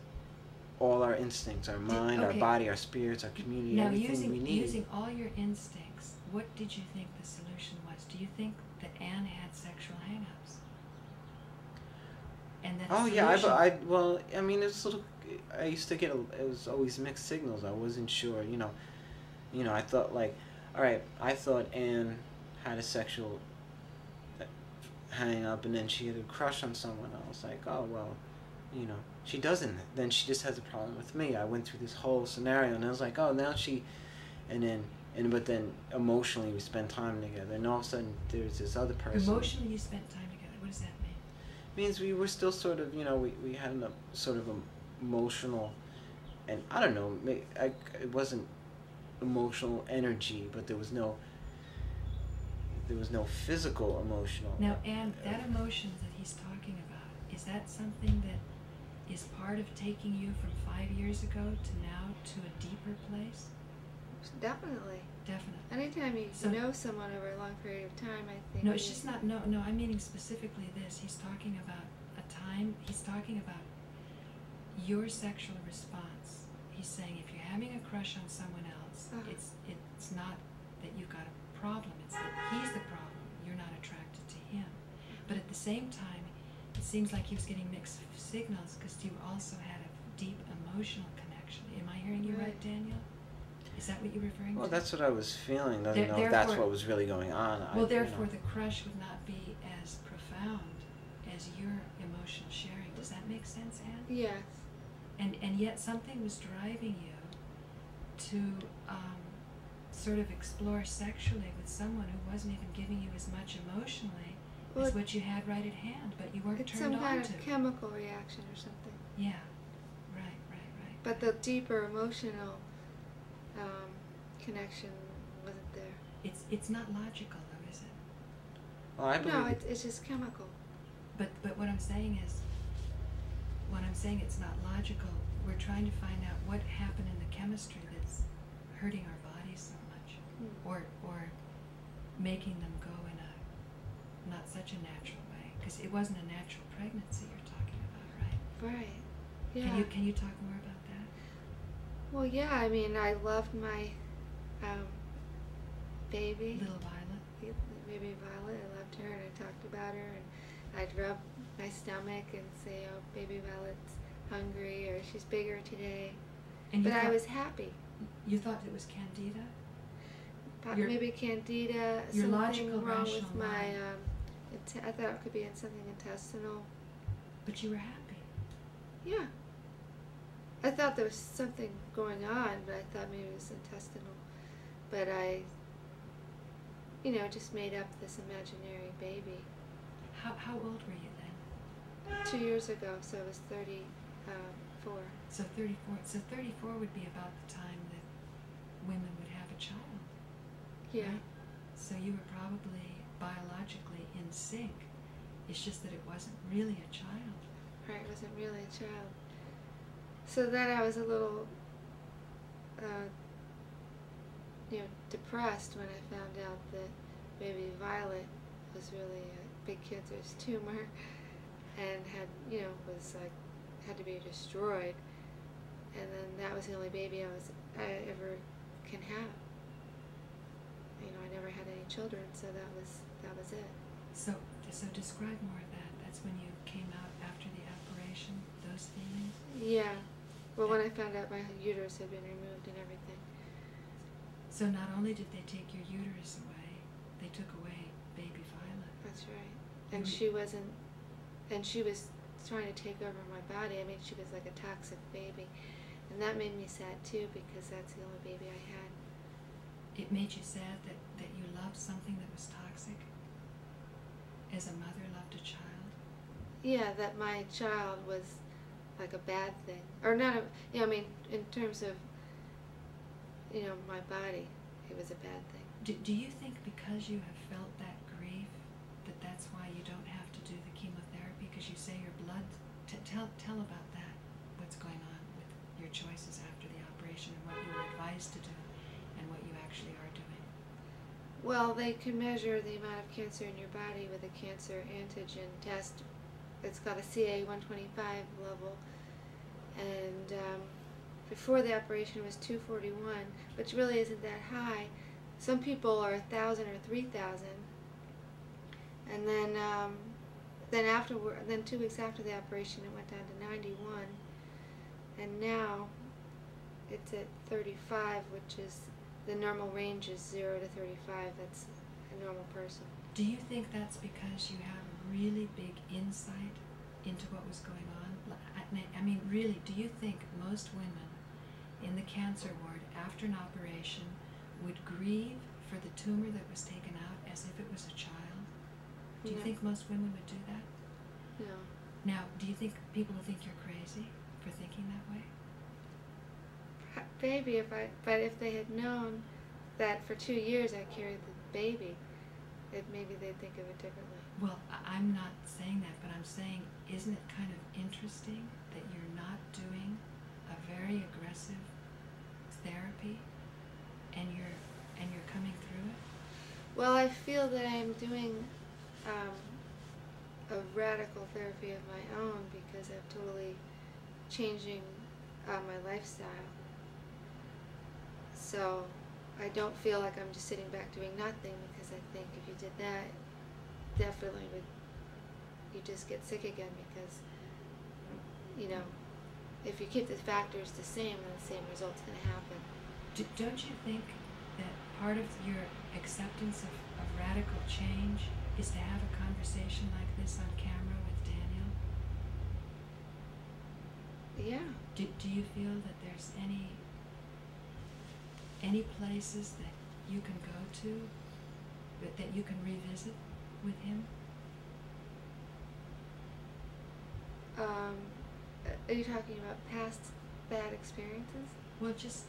all our instincts, our mind, our body, our spirits, our community, now, everything we need. Using all your instincts, what did you think the solution was? Do you think that Anne had sexual hang-ups? And that well, I mean, it's little. I used to get it was always mixed signals. I wasn't sure, you know. I thought like, all right, I thought Anne had a sexual hang up, and then she had a crush on someone else. Like, oh well, you know, she doesn't. Then she just has a problem with me. I went through this whole scenario, and I was like, oh, now she, but then emotionally we spend time together, and all of a sudden there's this other person. Emotionally you spent time together. What does that mean? It means we were still sort of, you know, we had a sort of emotional, and I don't know, it wasn't emotional energy, but there was no physical emotional. Now, Anne, that emotion that he's talking about, is that something that is part of taking you from 5 years ago to now to a deeper place? Definitely. Definitely. Anytime you know someone over a long period of time, I think. No, it's just not. No, I'm meaning specifically this. He's talking about a time. He's talking about your sexual response. He's saying if you're having a crush on someone else, it's not that you've got a problem. It's that he's the problem. You're not attracted to him. But at the same time, it seems like he was getting mixed signals because you also had a deep emotional connection. Am I hearing you right, Daniel? Is that what you're referring to? Well, that's what I was feeling. I don't know if that's what was really going on. Well, therefore, the crush would not be as profound as your emotional sharing. Does that make sense, Anne? Yes. And yet something was driving you to sort of explore sexually with someone who wasn't even giving you as much emotionally as what you had right at hand, but you weren't turned on to. It's some kind of chemical reaction or something. Yeah. Right, right, right. But the deeper emotional connection wasn't there. It's not logical though, is it? Well, I believe No, it's just chemical. But what I'm saying is, when I'm saying it's not logical, we're trying to find out what happened in the chemistry that's hurting our bodies so much, or making them go in a not such a natural way, because it wasn't a natural pregnancy you're talking about, right? Right. Yeah. Can you talk more about that? Well, yeah. I mean, I loved my baby. Little Violet. Baby Violet. I loved her, and I talked about her, and I'd rub my stomach and say, "Oh, baby Violet's hungry," or "She's bigger today." And But I was happy. You thought it was Candida? Maybe Candida. Your something logical, wrong rational with my. mind. I thought it could be something intestinal. But you were happy. Yeah. I thought there was something going on, but I thought maybe it was intestinal. But I, just made up this imaginary baby. How old were you then? 2 years ago, so I was 34. So 34. So 34 would be about the time that women would have a child. Yeah. Right? So you were probably biologically in sync. It's just that it wasn't really a child. Right, it wasn't really a child. So then I was a little, depressed when I found out that baby Violet was really a big cancerous tumor and had to be destroyed. And then that was the only baby I ever can have. I never had any children, so that was it. So describe more of that. That's when you came out after the operation, those feelings? Yeah. Well, when I found out my uterus had been removed and everything. So not only did they take your uterus away, they took away baby Violet. That's right. And she was trying to take over my body. I mean, she was like a toxic baby. And that made me sad too, because that's the only baby I had. It made you sad that you loved something that was toxic? As a mother loved a child? Yeah, that my child was like a bad thing. Or not in terms of, my body, it was a bad thing. Do you think because you have felt that grief, that's why you don't have to do the chemotherapy? Because you say your blood... Tell about that. What's going on with your choices after the operation and what you were advised to do and what you actually are doing. Well, they can measure the amount of cancer in your body with a cancer antigen test. It's got a CA-125 level, and before the operation it was 241, which really isn't that high. Some people are 1,000 or 3,000, and then 2 weeks after the operation it went down to 91, and now it's at 35, which is the normal range is 0 to 35. That's a normal person. Do you think that's because you have a really big insight into what was going on? I mean, really, do you think most women in the cancer ward after an operation would grieve for the tumor that was taken out as if it was a child? Do you think most women would do that? No. Now, do you think people would think you're crazy for thinking that way? Maybe if they had known that for 2 years I carried the baby, maybe they'd think of it differently. Well, I'm not saying that, but I'm saying, isn't it kind of interesting that you're not doing a very aggressive therapy, and you're coming through it? Well, I feel that I'm doing a radical therapy of my own because I'm totally changing my lifestyle. So I don't feel like I'm just sitting back doing nothing, because I think if you did that, definitely you just get sick again, because if you keep the factors the same, then the same result's going to happen. Don't you think that part of your acceptance of radical change is to have a conversation like this on camera with Daniel? Yeah. Do you feel that there's any places that you can go to, that you can revisit with him? Are you talking about past bad experiences? Well, just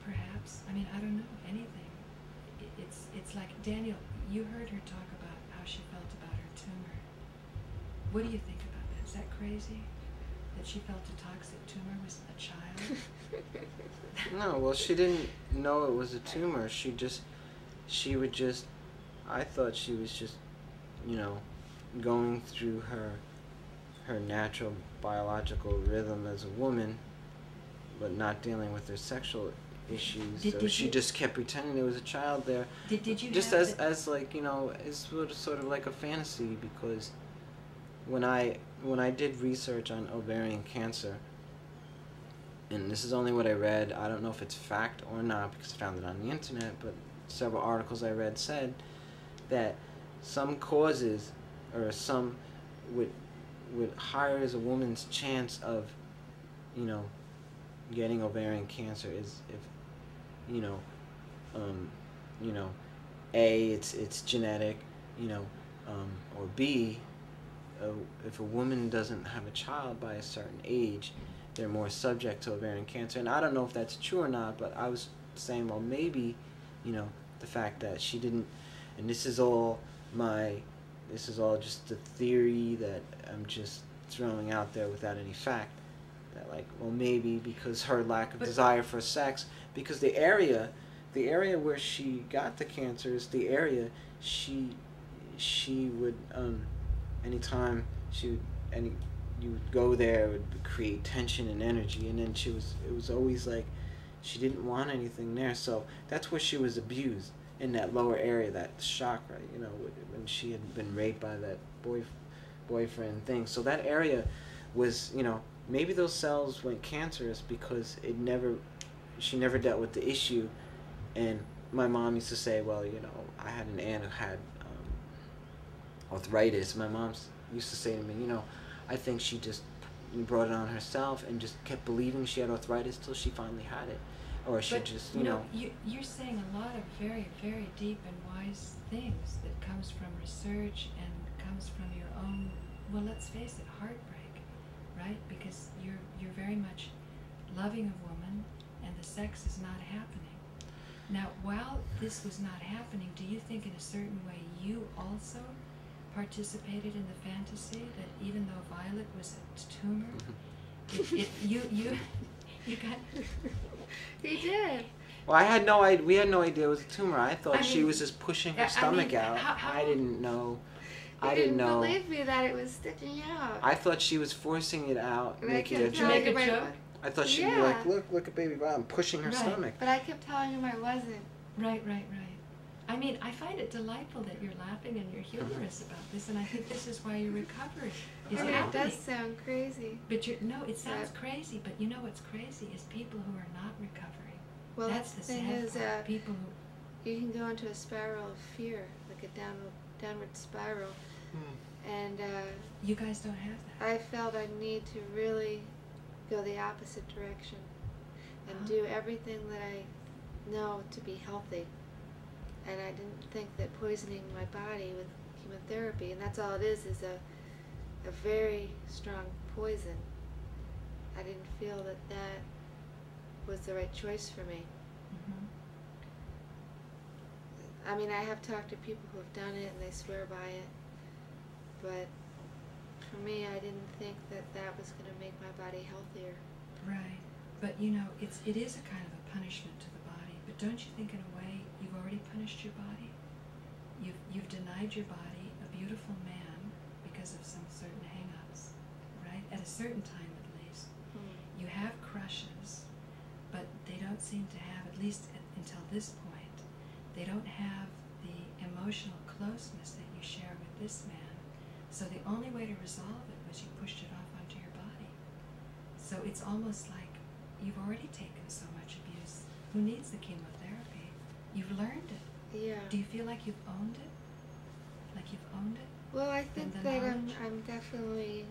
perhaps. I mean, I don't know anything. It's like Daniel. You heard her talk about how she felt about her tumor. What do you think about that? Is that crazy? That she felt a toxic tumor was a child? No, well, she didn't know it was a tumor. I thought she was just, going through her natural biological rhythm as a woman, but not dealing with her sexual issues. So she just kept pretending there was a child there. Did you just have as like, it's sort of like a fantasy, because when I did research on ovarian cancer, and this is only what I read, I don't know if it's fact or not because I found it on the internet, but several articles I read said that some causes or some would higher as a woman's chance of, getting ovarian cancer is if, A, it's genetic, or B, if a woman doesn't have a child by a certain age, they're more subject to ovarian cancer. And I don't know if that's true or not, but I was saying, well, maybe, the fact that she didn't, and this is all just a theory that I'm just throwing out there without any fact, that like, well, maybe because her lack of desire for sex, because the area where she got the cancer is the area she would, anytime you would go there, it would create tension and energy, and then it was always like she didn't want anything there. So that's where she was abused, in that lower area, that chakra, when she had been raped by that boyfriend thing. So that area was, maybe those cells went cancerous because she never dealt with the issue. And my mom used to say, well, I had an aunt who had arthritis. My mom used to say to me, I think she just brought it on herself and just kept believing she had arthritis till she finally had it. Or she just, You're saying a lot of very, very deep and wise things that comes from research and comes from your own, well, let's face it, heartbreak, right? Because you're very much loving a woman and the sex is not happening. Now, while this was not happening, do you think in a certain way you also participated in the fantasy that even though Violet was a tumor, you got... He did. Well, we had no idea it was a tumor. I thought she was just pushing her stomach out. How I didn't know. You didn't believe me that it was sticking out. I thought she was forcing it out, making a joke. Make a joke? I thought she'd be like, look at baby Bob, I'm pushing her stomach. But I kept telling him I wasn't. Right. I mean, I find it delightful that you're laughing and you're humorous about this, and I think this is why your recovery is happening. It does sound crazy. But it sounds crazy, but you know what's crazy is people who are not recovering. Well, that's the sad part. People who... You can go into a spiral of fear, like a downward spiral. And you guys don't have that. I felt I need to really go the opposite direction and do everything that I know to be healthy. And I didn't think that poisoning my body with chemotherapy, and that's all it is a very strong poison. I didn't feel that was the right choice for me. I mean, I have talked to people who have done it and they swear by it, but for me, I didn't think that was going to make my body healthier. Right, but it is a kind of a punishment to the body. But don't you think, in a way, you've already punished your body? You've denied your body a beautiful man because of some certain hang-ups, right? At a certain time, at least. You have crushes, but they don't seem to have, at least until this point, they don't have the emotional closeness that you share with this man. So the only way to resolve it was you pushed it off onto your body. So it's almost like you've already taken so much abuse. Who needs the chemotherapy? You've learned it. Yeah. Do you feel like you've owned it? Like you've owned it? Well, I think that I'm definitely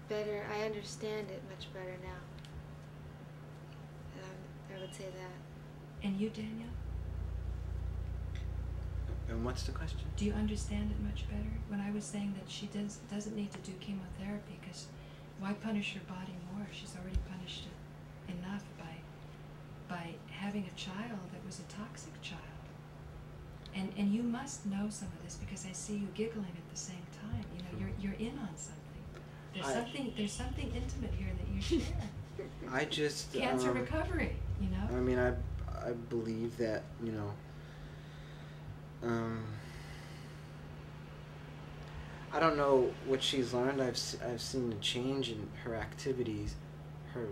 better. I understand it much better now. I would say that. And you, Daniel? And what's the question? Do you understand it much better? When I was saying that she doesn't need to do chemotherapy, because why punish her body more? She's already punished it enough by having a child that was a toxic child. And you must know some of this, because I see you giggling at the same time. You know, you're in on something. There's something intimate here that you share. I just Cancer recovery, you know. I mean, I believe that, you know. I don't know what she's learned. I've seen a change in her activities, her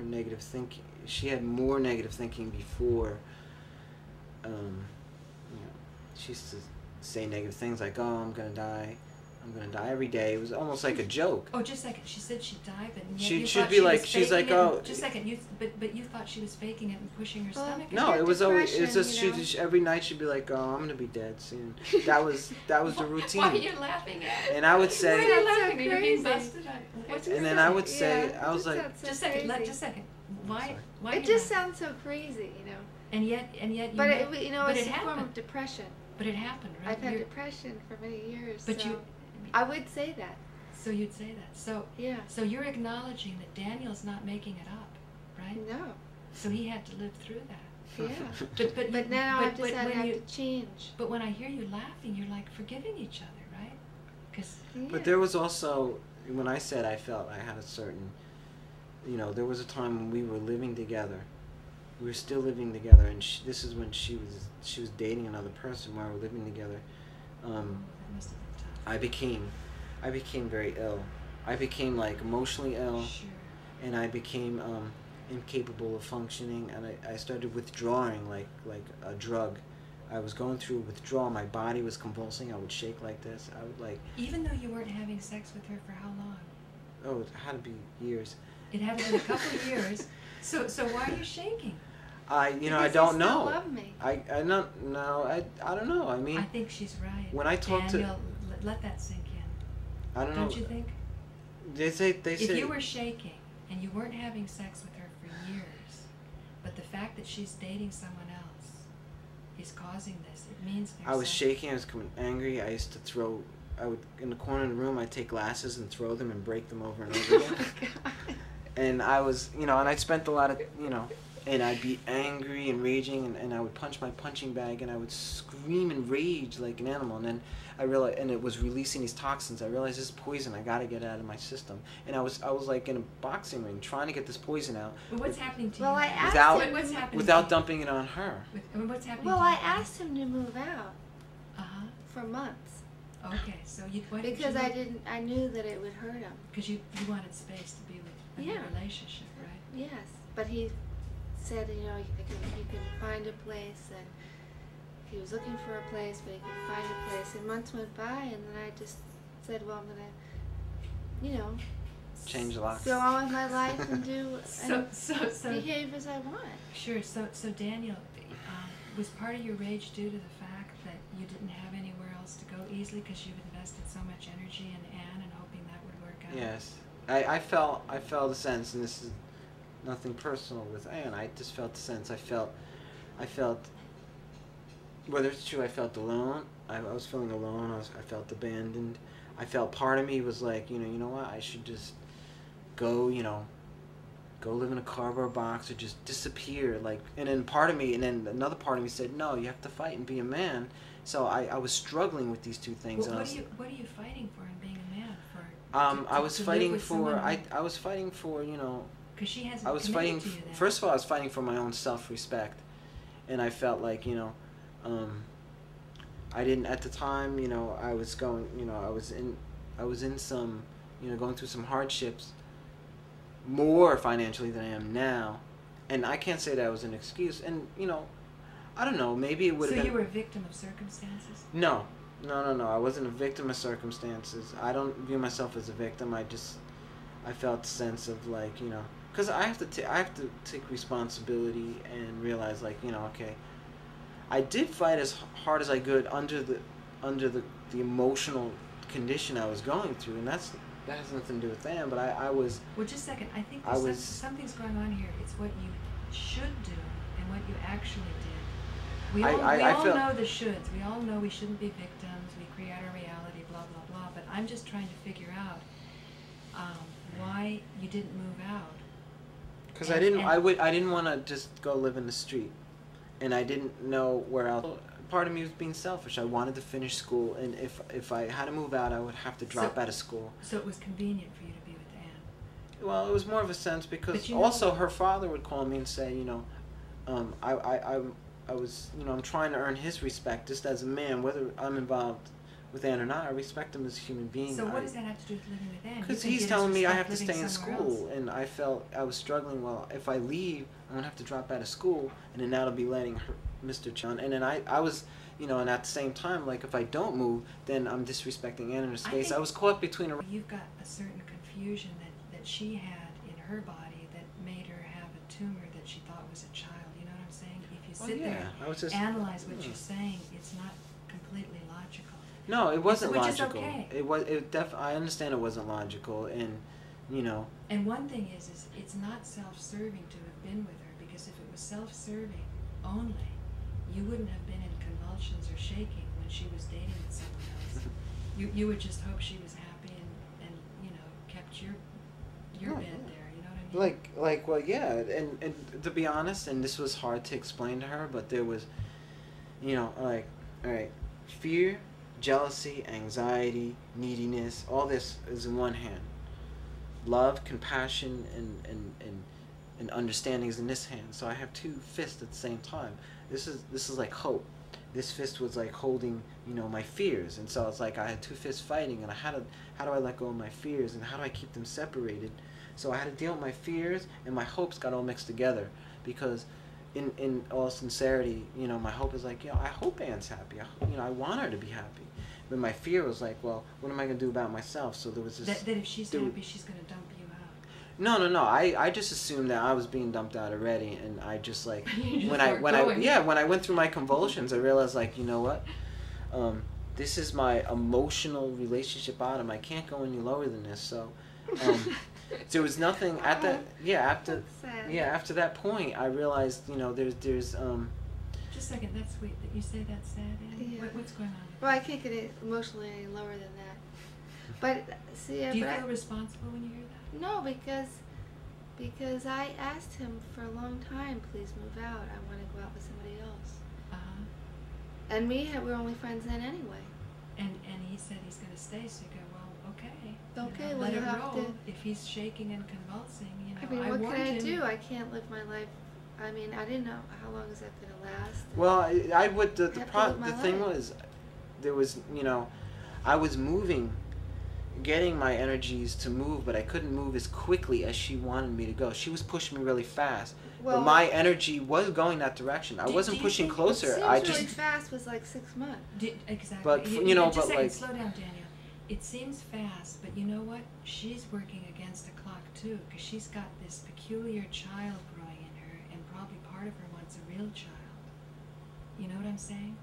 negative thinking. She had more negative thinking before. You know, she used to say negative things like, "Oh, I'm gonna die every day." It was almost like a joke. Oh, just a second. She said she'd die, but yet She you should thought be she like, was she's like, faking it. oh. Just a second. But you thought she was faking it and pushing her Well, stomach. No, it was always. It's depression, just you know? she every night she'd be like, "Oh, I'm gonna be dead soon." That was the routine. Why are you laughing at it? And I would Why say. are you That's so laughing? Are you being crazy. busted? What's And this? then I would say, I was it like, sounds so Just a second. crazy. Just a second. Why? sorry. Why? It you just laughing? sounds so crazy, you know. And yet you. But know, it, you know, but it's it a form happened. of depression. But it happened, right? I've had You're- depression for many years. But so you. I would say that. So you'd say that. So Yeah. so you're acknowledging that Daniel's not making it up, right? No. So he had to live through that. Yeah. But But now I've decided I when have you, to change. But when I hear you laughing, you're like forgiving each other, right? Because Yeah. But there was also, when I said I felt I had a certain, you know, there was a time when we were living together. We were still living together, and this is when she was dating another person while we were living together. that must have been tough. I became very ill. I became like emotionally ill, Sure. and I became incapable of functioning, and I started withdrawing like a drug. I was going through withdrawal. My body was convulsing. I would shake like this. I would like, Even though you weren't having sex with her for how long? oh, it had to be years. It had been a couple of years. So why are you shaking? I Because don't you know. still love me. I don't know. I mean, I think she's right. when I talk to- Daniel, let that sink in. I don't know. Don't you think? They say If you were shaking and you weren't having sex with her for years, but the fact that she's dating someone else is causing this, it means there's I was something. shaking. I was becoming angry. I used to throw. I would in the corner of the room. I'd take glasses and throw them and break them over and over Oh again. my God. And I was, you know, and I spent a lot of, you know, and I'd be angry and raging, and I would punch my punching bag, and I would scream and rage like an animal. And then I realized, and it was releasing these toxins. I realized this is poison. I got to get it out of my system. And I was like in a boxing ring trying to get this poison out. But what's happening to Well, you? I now? asked Without- him. What's happening without to you? dumping it on her. What's happening Well, to I you now? asked him to move out Uh-huh. for months Okay, so why didn't because you I knew that it would hurt him. Because you wanted space to be with a new Yeah. relationship, right? Yes, but he said, you know, you can find a place, and he was looking for a place, but he could find a place. And months went by, and then I just said, well, I'm gonna, you know, Change the locks. go on with my life and do So and behave as I want. sure. So Daniel, was part of your rage due to the fact that you didn't have anywhere else to go easily because you've invested so much energy in Anne and hoping that would work out? Yes, I felt a sense, and this is nothing personal with Anne. I just felt the sense. I felt, whether it's true, I felt alone. I was feeling alone. I felt abandoned. I felt part of me was like, you know what? I should just go, go live in a cardboard box or just disappear. Like, and then part of me, and then another part of me said, no, you have to fight and be a man. So I was struggling with these two things. Well, and what are you fighting for in being a man? I was to live fighting with for. someone I was fighting for. Because she hasn't I was committed fighting. to you then. First of all, I was fighting for my own self-respect, and I felt like I didn't at the time. I was going. I was in some. Going through some hardships. More financially than I am now, and I can't say that was an excuse. And I don't know. Maybe it would have So been. you were a victim of circumstances? No. I wasn't a victim of circumstances. I don't view myself as a victim. I felt a sense of like, because I have to take responsibility and realize like, okay, I did fight as hard as I could under the emotional condition I was going through, and that has nothing to do with them. But I was. Well, just a second. I think I was- something's going on here. It's what you should do and what you actually did. We I, all, I, we I all felt, know the shoulds. We all know we shouldn't be victims. We create our reality, blah, blah, blah. But I'm just trying to figure out why you didn't move out. because I didn't want to just go live in the street, and I didn't know where else. Part of me was being selfish. I wanted to finish school, and if I had to move out, I would have to drop out of school. So it was convenient for you to be with Anne. Well, it was more of a sense because But also her father would call me and say, I was, I'm trying to earn his respect just as a man, whether I'm involved with Anne or not. I respect him as a human being. So what does that have to do with living with Anne? Because he's telling me I have to stay in school, and I felt I was struggling. Well, if I leave, I'm gonna have to drop out of school, and then that'll be letting her, Mr. John. And then I was, and at the same time, like if I don't move, then I'm disrespecting Anne in her space. I was caught between a. You've got a certain confusion that she had in her body that made her have a tumor that she thought was a child. You know what I'm saying? If you sit there, analyze what you're saying, it's not completely logical. No, it wasn't which logical. Is okay. It was. I understand it wasn't logical, and And one thing is it's not self-serving to have been with her, because if it was self-serving only, you wouldn't have been in convulsions or shaking when she was dating with someone else. You would just hope she was happy and kept your bed there. You know what I mean? Like well, yeah, and to be honest, and this was hard to explain to her, but there was, all right, fear, jealousy, anxiety, neediness, all this is in one hand. Love, compassion, and understanding is in this hand. So I have two fists at the same time. This is like hope. This fist was like holding, my fears, and so it's like I had two fists fighting, and how do I let go of my fears, and how do I keep them separated? So I had to deal with my fears, and my hopes got all mixed together, because in all sincerity, my hope is like, I hope Anne's happy. I want her to be happy. But my fear was like, well, what am I going to do about myself? So there was this... That if she's happy, she's going to dump you out. No. I just assumed that I was being dumped out already, and I just like... when I went through my convulsions, I realized, like, you know what? This is my emotional relationship bottom. I can't go any lower than this, so... there was nothing at that... after that point, I realized, there's... Just a second, that's sweet that you say that's sad, Anne. Yeah. What's going on? Well, I can't get it emotionally any lower than that. But see, do you feel responsible when you hear that? No, because I asked him for a long time, please move out. I want to go out with somebody else. And we're only friends then anyway. And he said he's going to stay. So you go, well, okay. Okay, let it have roll. to. If he's shaking and convulsing, I mean, what can I do? I can't live my life. I mean, I didn't know how long is that going to last. Well, I would. The thing was, there was, I was moving, getting my energies to move, but I couldn't move as quickly as she wanted me to go. She was pushing me really fast, but my energy was going that direction. I wasn't pushing closer. It seems really fast was like 6 months. Exactly. But just but like, slow down, Daniel. It seems fast, but you know what? She's working against the clock too, because she's got this peculiar child growing in her, and probably part of her wants a real child. You know what I'm saying?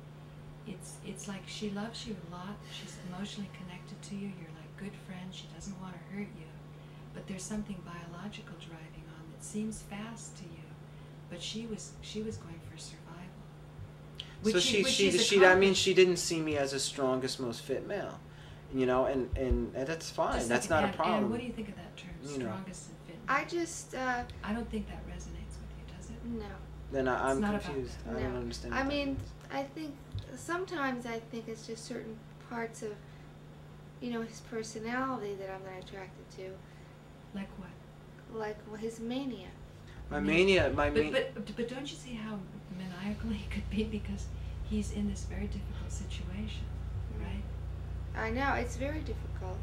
It's like she loves you a lot. She's emotionally connected to you. You're like good friends. She doesn't want to hurt you, but there's something biological driving on that seems fast to you. But she was going for survival. So she didn't see me as the strongest, most fit male. And that's fine. That's not a problem. And what do you think of that term, strongest and fit? I don't think that resonates with you, does it? No. Then I'm confused. I don't understand. I mean, I think sometimes it's just certain parts of, his personality that I'm not attracted to. Like what? Like his mania. My mania. But don't you see how maniacal he could be, because he's in this very difficult situation, right? I know, it's very difficult.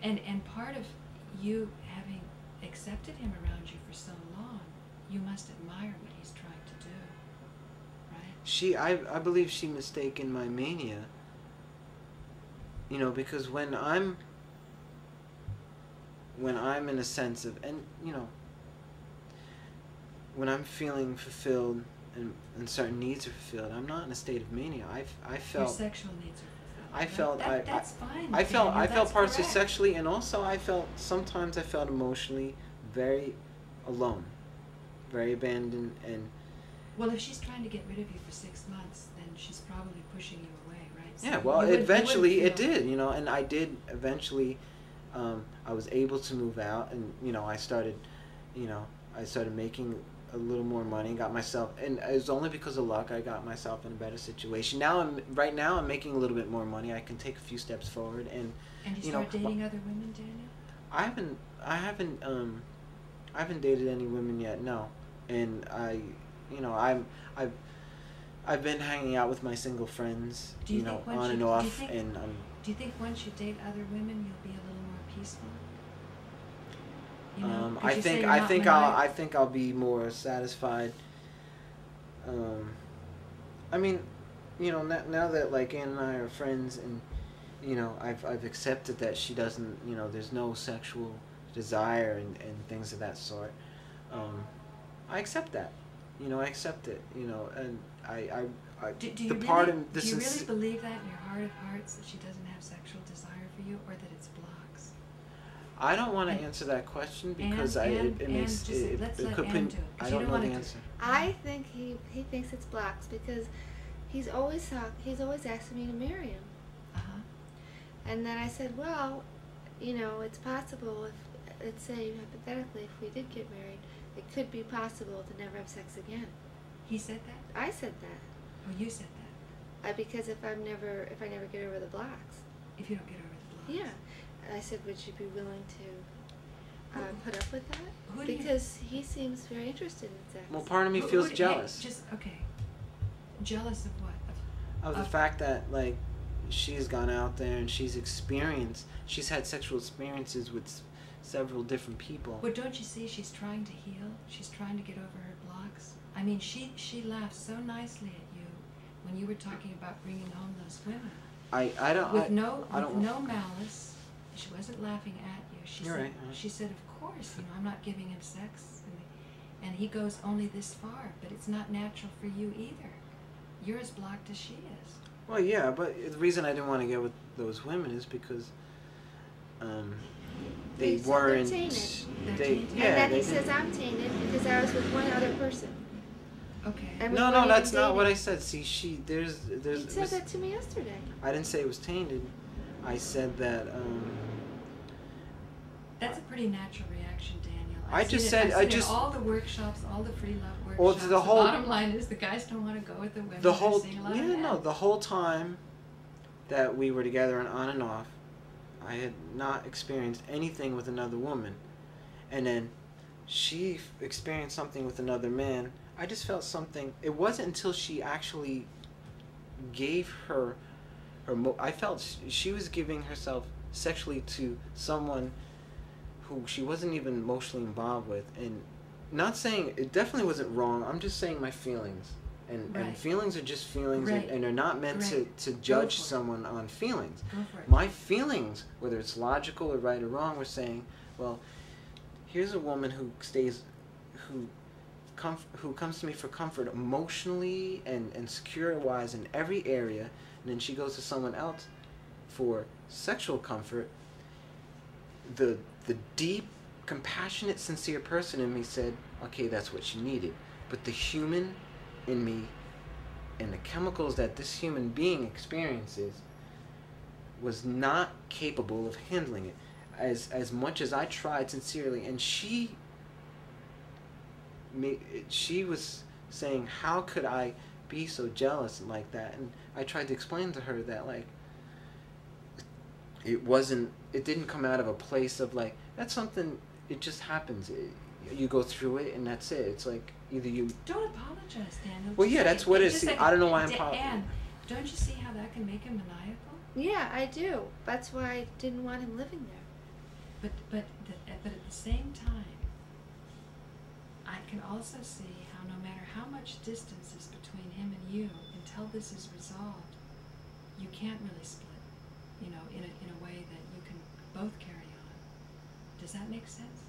And part of you having accepted him around you for so long, you must admire what he's trying to do, right? I believe she mistaken my mania. Because when I'm in a sense of, and when I'm feeling fulfilled and certain needs are fulfilled, I'm not in a state of mania. I felt your sexual needs are fulfilled. I felt that's fine. I felt partially correct. sexually, and also sometimes I felt emotionally very alone, very abandoned, Well, if she's trying to get rid of you for 6 months, then she's probably pushing you away, right? So Yeah, well, you wouldn't eventually it feel- did, and I did eventually. I was able to move out, and I started making a little more money, got myself, and it was only because of luck I got myself in a better situation. Right now I'm making a little bit more money. I can take a few steps forward, and And you start dating other women, Daniel? I haven't dated any women yet, no, and I've been hanging out with my single friends, Do you think once on you- and do you off, think- and Do you think once you date other women, you'll be a little more peaceful? You know, 'cause you say you're not I think I'll be more satisfied. I mean, now that like Ann and I are friends, and I've accepted that she doesn't, there's no sexual desire and things of that sort. I accept that. I accept it. And Do the you part really, in the do you sinc- really believe that in your heart of hearts, that she doesn't have sexual desire for you, or that it's blocks? I don't want to And- answer that question and- because and- it and makes just it, let's it let could Ann pin, do it, 'cause I you don't don't know wanna the do- answer. I think he thinks it's blocks because he's always asking me to marry him. Uh-huh. And then I said, well, it's possible if, let's say hypothetically, if we did get married, it could be possible to never have sex again. He said that? I said that. Oh, you said that. Because if I never get over the blocks. If you don't get over the blocks. Yeah. I said, would you be willing to put up with that? Who do you- Because he seems very interested in sex. Well, part of me Who- feels hey, jealous okay. Jealous of what? of the fact that like she's gone out there and she's had sexual experiences with several different people. Well, don't you see she's trying to heal? She's trying to get over her blocks. I mean, she laughed so nicely at you when you were talking about bringing home those women. With no malice. She wasn't laughing at you. She You're said, right. She said, of course, I'm not giving him sex. And he goes only this far, but it's not natural for you either. You're as blocked as she is. Well, yeah, but the reason I didn't want to get with those women is because they He said weren't. they're tainted. They're They tainted. yeah. And then they he says didn't- I'm tainted because I was with one other person. Okay. And we No, weren't that's even not what I dating. said. See, there's. He said that to me yesterday. I didn't say it was tainted. I said that. That's a pretty natural reaction, Daniel. I I've just seen said- it, I I've seen it just- all the workshops, all the free love workshops. Well, the whole- bottom line is the guys don't want to go with the women. The They're whole seeing a lot of yeah, no, men. the whole time that we were together and on and off, I had not experienced anything with another woman, and then she experienced something with another man. I just felt something. It wasn't until she actually gave I felt she was giving herself sexually to someone who she wasn't even emotionally involved with, and not saying it definitely wasn't wrong. I'm just saying my feelings, and Right. feelings are just feelings, Right. and they're not meant Right. to Go judge for it. someone on feelings. Go for it. My feelings, whether it's logical or right or wrong, were saying, well, here's a woman who comes to me for comfort emotionally and secure wise in every area, and then she goes to someone else for sexual comfort. The deep, compassionate, sincere person in me said, okay, that's what she needed. But the human in me and the chemicals that this human being experiences was not capable of handling it as much as I tried sincerely. And she was saying, how could I be so jealous and like that? And I tried to explain to her that like it didn't come out of a place of like, that's something, it just happens. You go through it and that's it. It's like either you Don't apologize, Daniel. Well, Just yeah, say that's what it is. just See, say I don't know why I'm Ann, don't you see how that can make him maniacal? Yeah, I do. That's why I didn't want him living there. But at the same time, I can also see how no matter how much distance is between him and you, until this is resolved, you can't really split, in a way that you can both carry on. Does that make sense?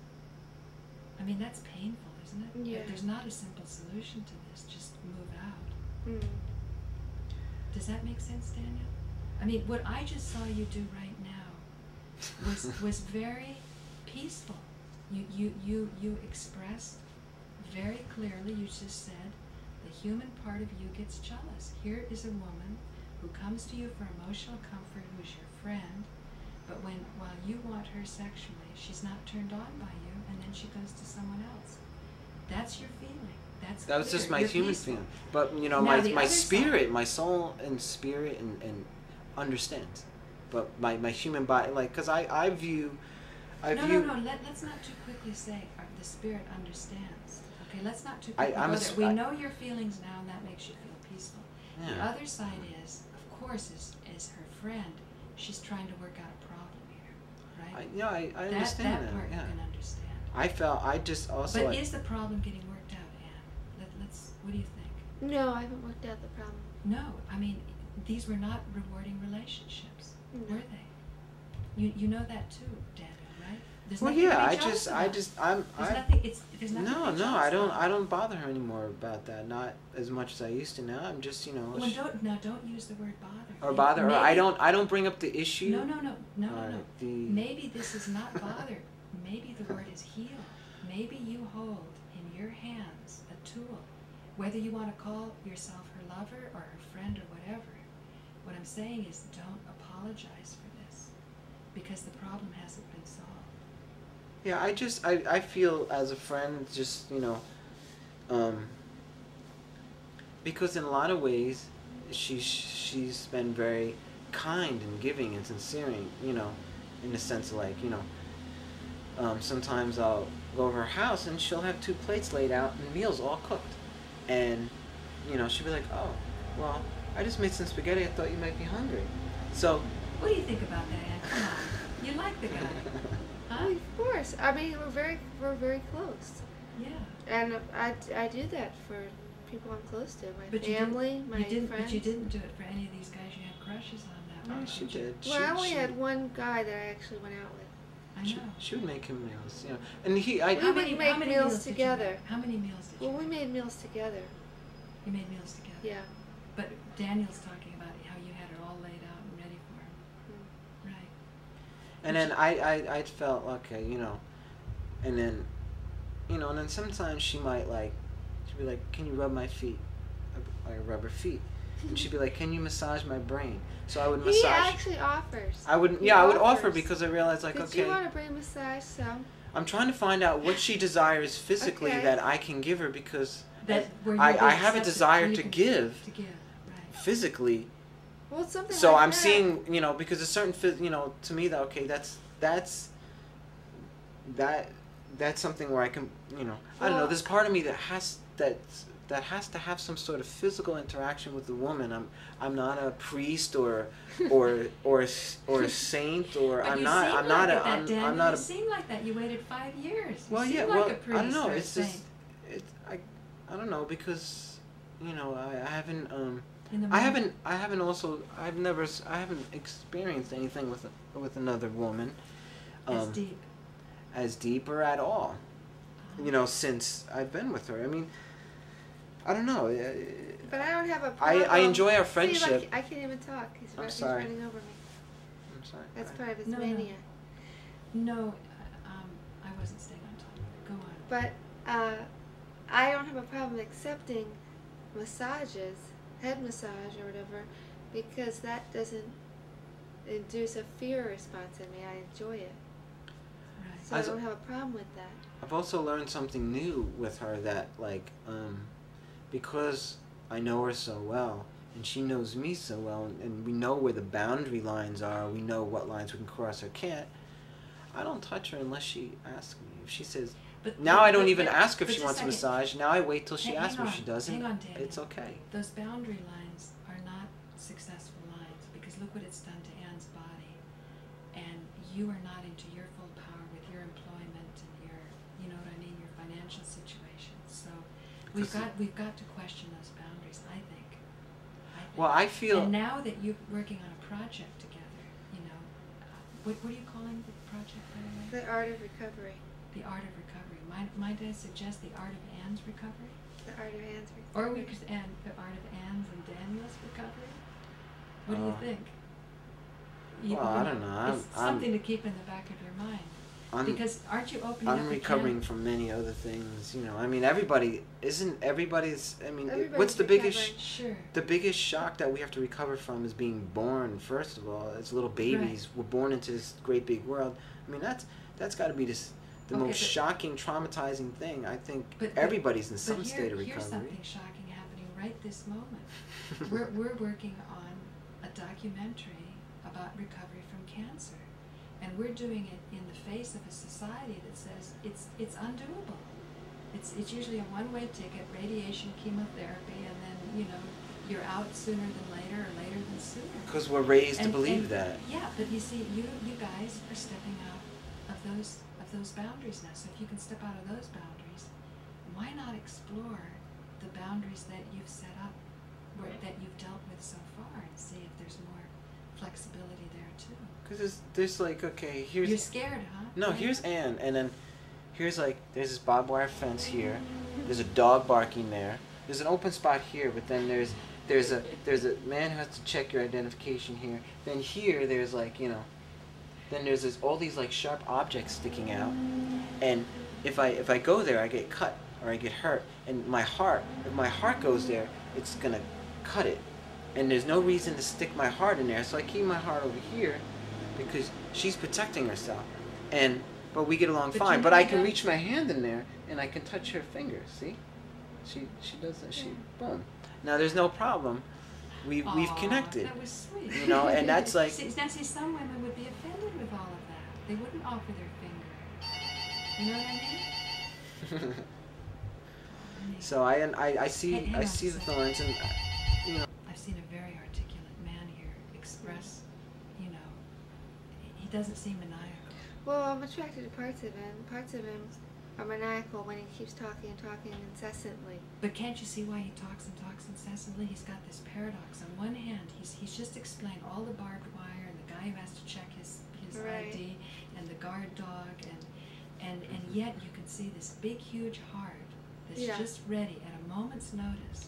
I mean, that's painful, isn't it? Yeah. There's not a simple solution to this, just move out. Mm. Does that make sense, Daniel? I mean, what I just saw you do right now was very peaceful. You expressed very clearly, you just said, The human part of you gets jealous. Here is a woman who comes to you for emotional comfort, who's your friend, but while you want her sexually, she's not turned on by you, and then she goes to someone else. That's your feeling. That was just my You're human peaceful. feeling. But, you know, Now, the my other spirit, side- my soul and spirit and understands. But my human body, like, because I view... No, let's not too quickly say the spirit understands. Okay, let's not too quickly go there. We know your feelings now, and that makes you feel peaceful. Yeah. The other side is, of course, is her friend. She's trying to work out a problem here, right? I understand that. That part Yeah. you can understand. I just also... But is the problem getting worked out, Anne? Let's. What do you think? No, I haven't worked out the problem. No, I mean, these were not rewarding relationships, No. were they? You know that too, Daniel, right? There's Well, nothing to yeah, be jealous about. There's nothing No, to be no, jealous I don't. about. I don't bother her anymore about that. Not as much as I used to. Now I'm just, you know. Well, don't use the word bother. Or bother. Or Maybe- I don't bring up the issue. No. The Maybe this is not bother. Maybe the word is heal. Maybe you hold in your hands a tool, whether you want to call yourself her lover or her friend or whatever. What I'm saying is, don't apologize for this, because the problem hasn't been solved. Yeah, I feel as a friend, just, you know, because in a lot of ways, she's been very kind and giving and sincere, you know, in the sense of, like, you know, sometimes I'll go over her house and she'll have 2 plates laid out and meals all cooked, and, you know, she'll be like, oh, well, I just made some spaghetti, I thought you might be hungry. So What do you think about that, Anne? Come on, you like the guy, huh? Well, of course. I mean, we're very close, Yeah. and I do that for people I'm close to, my But family, my you didn't. friends. But you didn't do it for any of these guys you had crushes on that way. Oh, she did. Well, I only had one guy that I actually went out with. I know. She would make him meals, you know, and We How would many make how many meals did you together. make? How many meals did you Well, we make? made meals together. You made meals together. Yeah. But Daniel's talking about how you had it all laid out and ready for him. Right. And then I felt, okay, you know, and then, you know, and then sometimes she'd be like, can you rub my feet? I rub her feet. And she'd be like, can you massage my brain? So I would massage. He actually offers. I would, He yeah, I would offer offers. because I realized, like, Did okay, you want a brain massage? Some. I'm trying to find out what she desires physically Okay. that I can give her, because Where you're I being have a accepted, desire where you to can- give To give. Right. physically. Well, it's something So like I'm that. seeing, you know, because a certain, you know, to me, that, okay, that's something where I can, you know, I don't know. Well- There's part of me that has to have some sort of physical interaction with the woman. I'm not a priest or a saint, or But I'm you not seem I'm not like a that, Daniel. I'm not You a seem like that. You waited 5 years. You well, seem yeah, like well, a priest I don't know. or a It's just saint. I don't know, because, you know, I haven't In the I moment. haven't experienced anything with another woman As deep. as deep or at all, you know, since I've been with her. I mean, I don't know. But I don't have a problem. I enjoy our See, friendship. like, I can't even talk. He's sorry. running over me. I'm sorry. That's part of his No, no. mania. No, I wasn't staying on top of it. Go on. But I don't have a problem accepting massages, head massage or whatever, because that doesn't induce a fear response in me. I enjoy it. Right. So I don't have a problem with that. I've also learned something new with her, that, like, because I know her so well and she knows me so well, and we know where the boundary lines are, we know what lines we can cross or can't, I don't touch her unless she asks me. If she says, But now I don't even ask her if but she just wants a second. massage, now I wait till she Hang asks me. If on, she doesn't, hang on, Daniel. it's okay. Those boundary lines are not successful lines, because look what it's done to Anne's body, and you are not into your full power with your employment and your, you know what I mean, your financial situation. So we've got to question those boundaries, I think. Well, I feel... And now that you're working on a project together, you know, what are you calling the project, by the way? The art of recovery. The art of recovery. Might I suggest the art of Anne's recovery? The art of Anne's recovery. Or we could add the art of Anne's and Daniel's recovery? What do you think? Well, I don't know. It's something to keep in the back of your mind. Because aren't you opening I'm up recovering from many other things, you know. I mean, everybody's. I mean, what's the recovering. biggest? Sure. The biggest shock that we have to recover from is being born. First of all, as little babies, we're born into this great big world. I mean, that's got to be the most shocking, traumatizing thing. I think everybody's in some state of recovery. Here's something shocking happening right this moment. we're working on a documentary about recovery from cancer. And we're doing it in the face of a society that says it's undoable. It's usually a one-way ticket, radiation, chemotherapy, and then, you know, you're out sooner than later or later than sooner. Because we're raised to believe that. Yeah, but you see, you guys are stepping out of those boundaries now. So if you can step out of those boundaries, why not explore the boundaries that you've set up, that you've dealt with so far, and see if there's more flexibility there too? Because there's like, okay, here's... You're scared, huh? No, here's Anne, and then here's like, there's this barbed wire fence here, there's a dog barking there, there's an open spot here, but then there's a man who has to check your identification here, then here there's like, you know, then there's all these like sharp objects sticking out, and if I go there, I get cut, or I get hurt, and if my heart goes there, it's gonna cut it, and there's no reason to stick my heart in there, so I keep my heart over here, because she's protecting herself, but we get along fine. But I can reach my hand in there and I can touch her fingers. See, she does that. She boom. Now there's no problem. We've connected. That was sweet. You know, and that's like. See, some women would be offended with all of that. They wouldn't offer their finger. You know what I mean? So I see the thorns, and you know. I've seen a very articulate man here express. You know, he doesn't seem maniacal. Well, I'm attracted to parts of him. Parts of him are maniacal when he keeps talking and talking incessantly. But can't you see why he talks and talks incessantly? He's got this paradox. On one hand, he's just explained all the barbed wire and the guy who has to check his Right. ID and the guard dog and yet you can see this big huge heart that's just ready at a moment's notice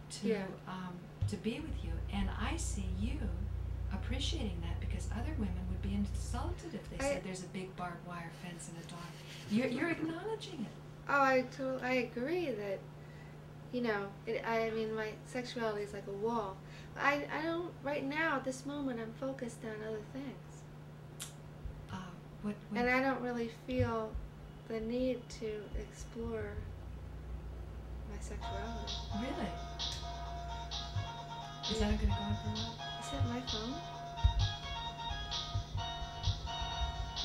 to be with you. And I see you appreciating that, because other women would be insulted if they said there's a big barbed wire fence and a dog. You're acknowledging it. Oh, I agree that, you know, I mean, my sexuality is like a wall. I don't, right now, at this moment, I'm focused on other things. And I don't really feel the need to explore my sexuality. Really? Is that going to go on for a while? Is that my phone?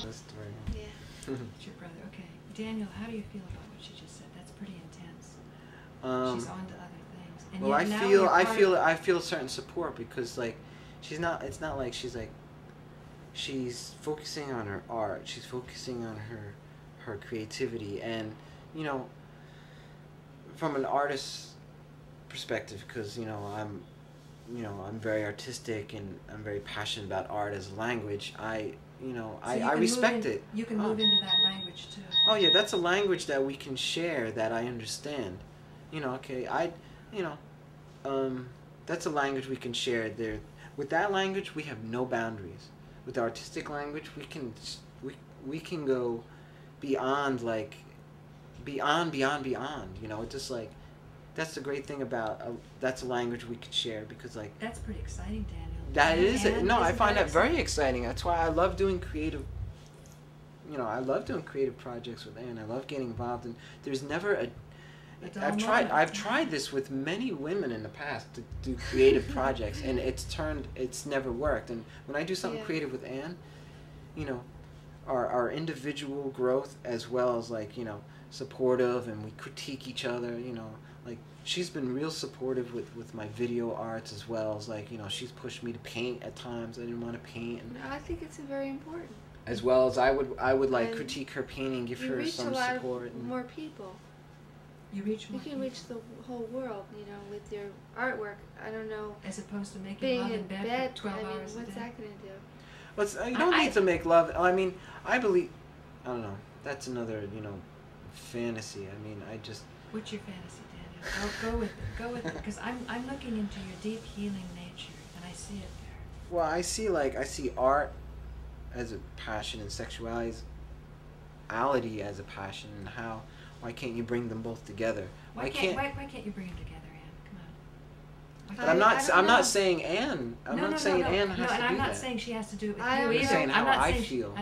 That's right. Yeah. It's your brother. Okay. Daniel, how do you feel about what she just said? That's pretty intense. She's on to other things. And well, yet I feel a certain support, because like it's not like she's focusing on her art, she's focusing on her creativity, and you know, from an artist's perspective, because you know I'm very artistic and I'm very passionate about art as a language. I respect it. You can move into that language too. Oh yeah, that's a language that we can share, that I understand. You know, okay, that's a language we can share. There, with that language, we have no boundaries. With the artistic language, we can go beyond, like beyond. You know, it's just like, that's the great thing about that's a language we could share, because like that's pretty exciting, Daniel. That is it. No, I find that very exciting. That's why I love doing creative. You know, I love doing creative projects with Anne. I love getting involved, and there's never I've tried this with many women in the past to do creative projects, and it's never worked. And when I do something creative with Anne, you know, our individual growth, as well as like, you know, supportive, and we critique each other, you know, like she's been real supportive with my video arts, as well as like, you know, she's pushed me to paint at times I didn't want to paint. And no, I think it's very important. As well as I would like critique her painting, give her some support. You reach a lot of more people. You can reach the whole world, you know, with your artwork. I don't know. As opposed to making being love in bed for 12 hours a day. What's that going to do? Well, you don't need to make love. I mean, I don't know. That's another, you know, fantasy. I mean, What's your fantasy, Daniel? Go with it. Because I'm looking into your deep healing nature, and I see it there. Well, I see art as a passion, and sexuality spirituality as a passion, and why can't you bring them both together? Why can't you bring them together, Anne? Come on. But I'm not saying Anne. I'm not saying Anne has to do that. And I'm not saying she has to do it with you I'm either. saying how I'm not I saying feel.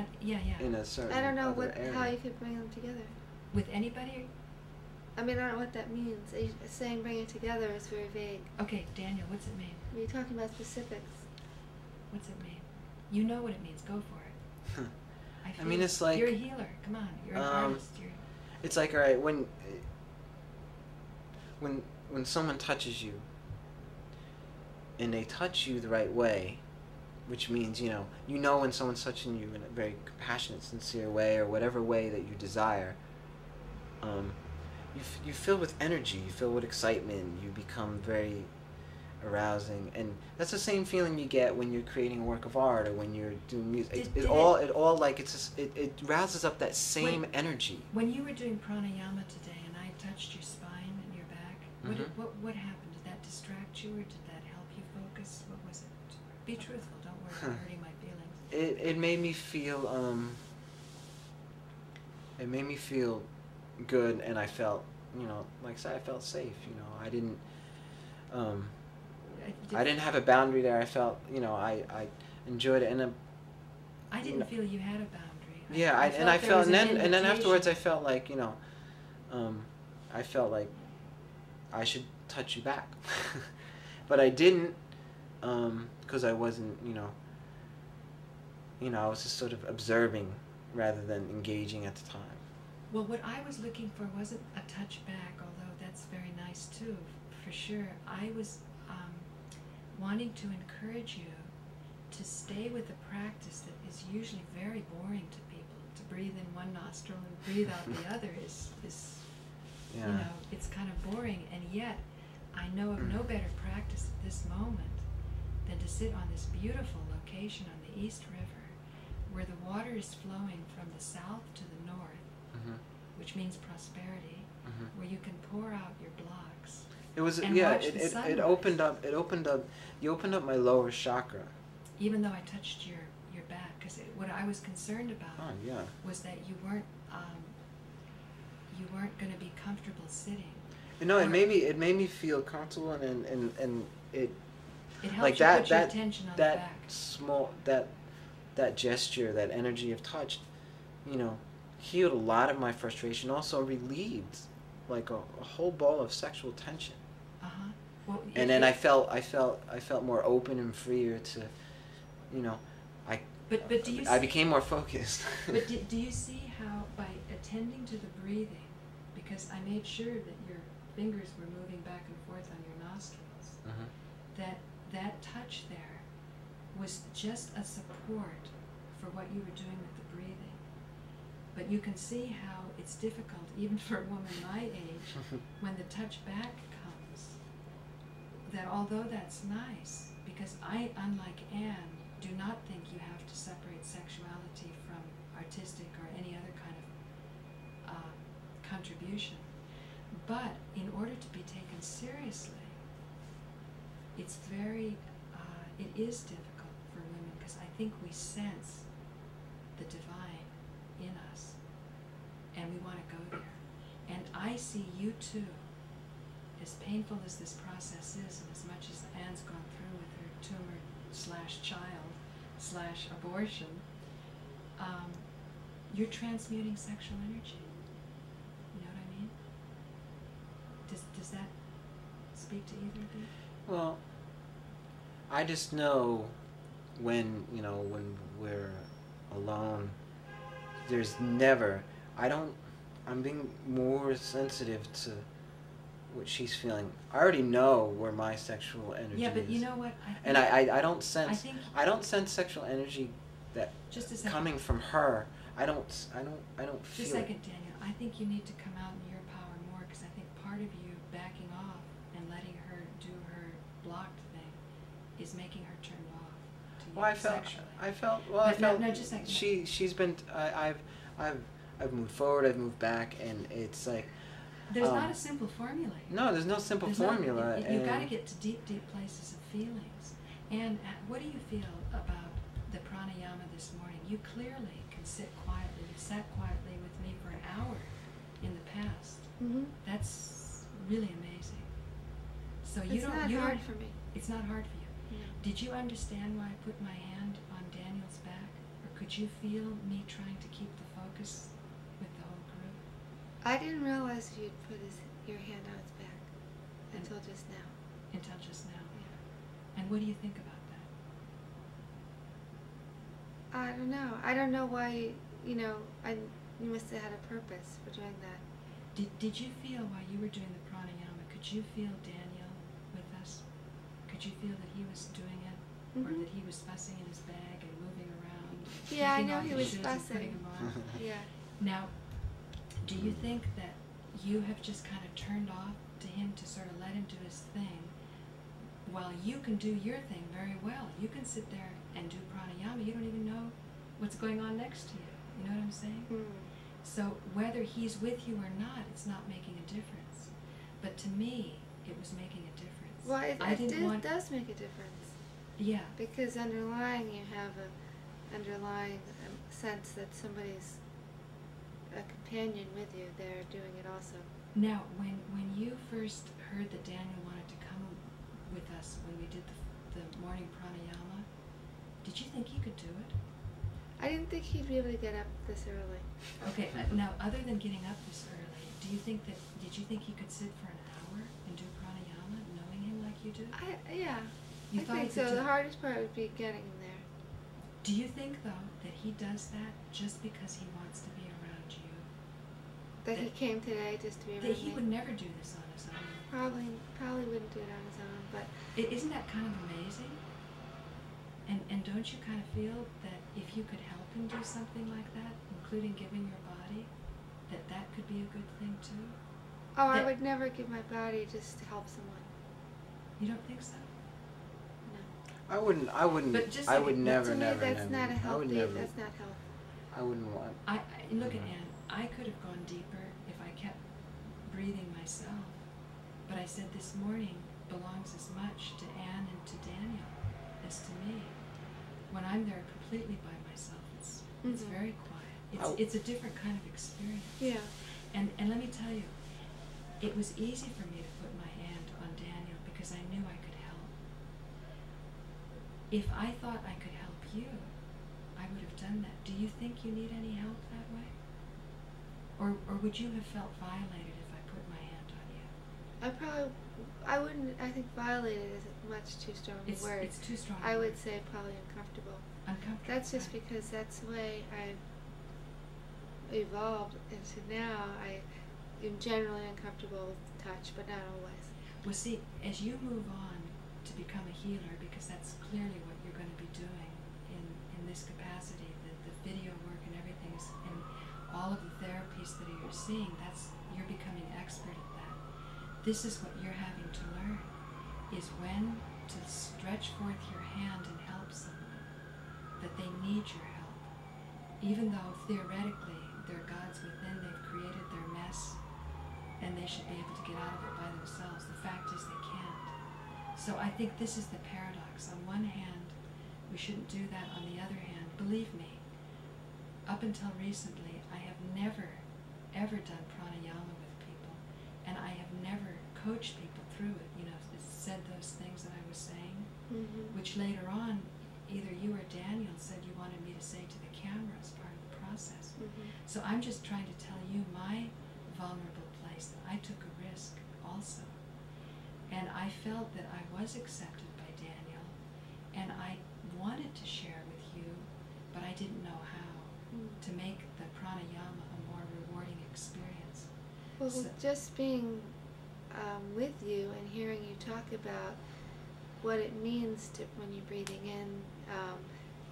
In a certain. I don't know other area. how you could bring them together. With anybody? I mean, I don't know what that means. Saying bring it together is very vague. Okay, Daniel, what's it mean? Are you talking about specifics? What's it mean? You know what it means. Go for it. I mean, it's like... You're a healer. Come on. You're an artist. It's like, all right, when someone touches you, and they touch you the right way, which means, you know when someone's touching you in a very compassionate, sincere way, or whatever way that you desire, you fill with energy, you fill with excitement, you become very arousing, and that's the same feeling you get when you're creating a work of art or when you're doing music. It rouses up that same energy. When you were doing pranayama today and I touched your spine and your back, what happened? Did that distract you or did that help you focus? What was it? Be truthful. Don't worry about hurting my feelings. It made me feel good, and I felt, like I said, I felt safe. I didn't have a boundary there. I felt, I enjoyed it, and I didn't feel you had a boundary. And then afterwards I felt like, I felt like I should touch you back, but I didn't, because I wasn't, I was just sort of observing rather than engaging at the time. Well, what I was looking for wasn't a touch back, although that's very nice too, for sure. I was wanting to encourage you to stay with a practice that is usually very boring to people. To breathe in one nostril and breathe out the other is it's kind of boring, and yet I know of no better practice at this moment than to sit on this beautiful location on the East River, where the water is flowing from the south to the north, which means prosperity, where you can pour out your blocks. It was and it opened up. You opened up my lower chakra. Even though I touched your back, because what I was concerned about was that you weren't going to be comfortable sitting. It made me feel comfortable, and it helped like you that put your attention on the back. That gesture, that energy of touch, healed a lot of my frustration. Also relieved like a whole ball of sexual tension. Well, and then I felt more open and freer to, But do you? I became more focused. But do you see how by attending to the breathing, because I made sure that your fingers were moving back and forth on your nostrils, that touch there was just a support for what you were doing with the breathing. But you can see how it's difficult, even for a woman my age, when the touch back comes, that although that's nice, because I, unlike Anne, do not think you have to separate sexuality from artistic or any other kind of contribution. But in order to be taken seriously, it's it is difficult for women, because I think we sense the divine in us, and we want to go there. And I see you too, as painful as this process is, and as much as Anne's gone through with her tumor/child/abortion, you're transmuting sexual energy. You know what I mean? Does that speak to either of you? Well, I just know when we're alone, there's never, I'm being more sensitive to what she's feeling. I already know where my sexual energy is. Yeah, but you know what? I don't sense sexual energy that coming from her. I don't feel Just a second, Daniel. I think you need to come out in your power more, because I think part of you backing off and letting her do her blocked thing is making her turn off to you sexually. No, just a second. She's been. I've moved forward. I've moved back, and it's like. There's not a simple formula. No, there's no simple formula. You've got to get to deep, deep places of feelings. And what do you feel about the pranayama this morning? You clearly can sit quietly. You sat quietly with me me for an hour in the past. Mhm. That's really amazing. So you It's don't. not you hard don't, for me. It's not hard for you. No. Did you understand why I put my hand on Daniel's back, or could you feel me trying to keep the focus with the whole group? I didn't realize you'd put your hand on his back until just now. Until just now. Yeah. And what do you think about that? I don't know. I don't know why. You must have had a purpose for doing that. Did you feel while you were doing the pranayama? Could you feel Daniel with us? Could you feel that he was doing it, or Mhm. that he was fussing in his bag and moving around? Yeah, I taking know off he his was shoes and fussing. putting them on? Yeah. Now, do you think that you have just kind of turned off to him to sort of let him do his thing, while you can do your thing very well? You can sit there and do pranayama. You don't even know what's going on next to you. You know what I'm saying? Mm. So whether he's with you or not, it's not making a difference. But to me, it was making a difference. Well, it does make a difference. Yeah. Because underlying, you have a underlying sense that somebody's a companion with you. They're doing it also. Now, when you first heard that Daniel wanted to come with us when we did the morning pranayama, did you think he could do it? I didn't think he'd be able to get up this early. Okay. Now, other than getting up this early, did you think he could sit for an hour and do pranayama, knowing him like you do? Yeah. You I thought think he could so. do The it? hardest part would be getting him there. Do you think, though, that he does that just because he wants to be around you? That he came today just to be around That he me. would never do this on his own. Probably wouldn't do it on his own, but Isn't that kind of amazing? And don't you kind of feel that if you could help him do something like that, including giving your body, that could be a good thing too? I That- would never give my body just to help someone. You don't think so? No. I wouldn't. But just I like- would but never, To me, never, that's never. not a I would healthy. never. That's not healthy. I wouldn't want. Look at Mhm. Anne. I could have gone deeper if I kept breathing myself. But I said this morning belongs as much to Anne and to Daniel as to me. When I'm there completely by myself, it's Mhm. very quiet. Oh. It's a different kind of experience. Yeah. And let me tell you, it was easy for me to put my hand on Daniel because I knew I could help. If I thought I could help you, I would have done that. Do you think you need any help that way? Or would you have felt violated if I put my hand on you? I wouldn't. I think violated is much too strong a word. It's too strong. I a would word. say probably uncomfortable. Uncomfortable. That's just right. because that's the way I've evolved into now. I am generally uncomfortable with touch, but not always. Well, see, as you move on to become a healer, because that's clearly what you're going to be doing in this capacity, the video work and everything, and all of the therapies that you're seeing, you're becoming expert at that. This is what you're having to learn, is when to stretch forth your hand and help someone, that they need your help. Even though theoretically they're gods within, they've created their mess, and they should be able to get out of it by themselves. The fact is they can't. So I think this is the paradox. On one hand, we shouldn't do that. On the other hand, believe me, up until recently, I have never, ever done pranayama with people, and I have never coached people through it, said those things that I was saying, Mm-hmm. which later on, either you or Daniel said you wanted me to say to the camera as part of the process. Mm-hmm. So I'm just trying to tell you my vulnerable place, that I took a risk also. And I felt that I was accepted by Daniel, and I wanted to share with you, but I didn't know how to make the pranayama a more rewarding experience. Well, So- just being with you and hearing you talk about what it means to when you're breathing in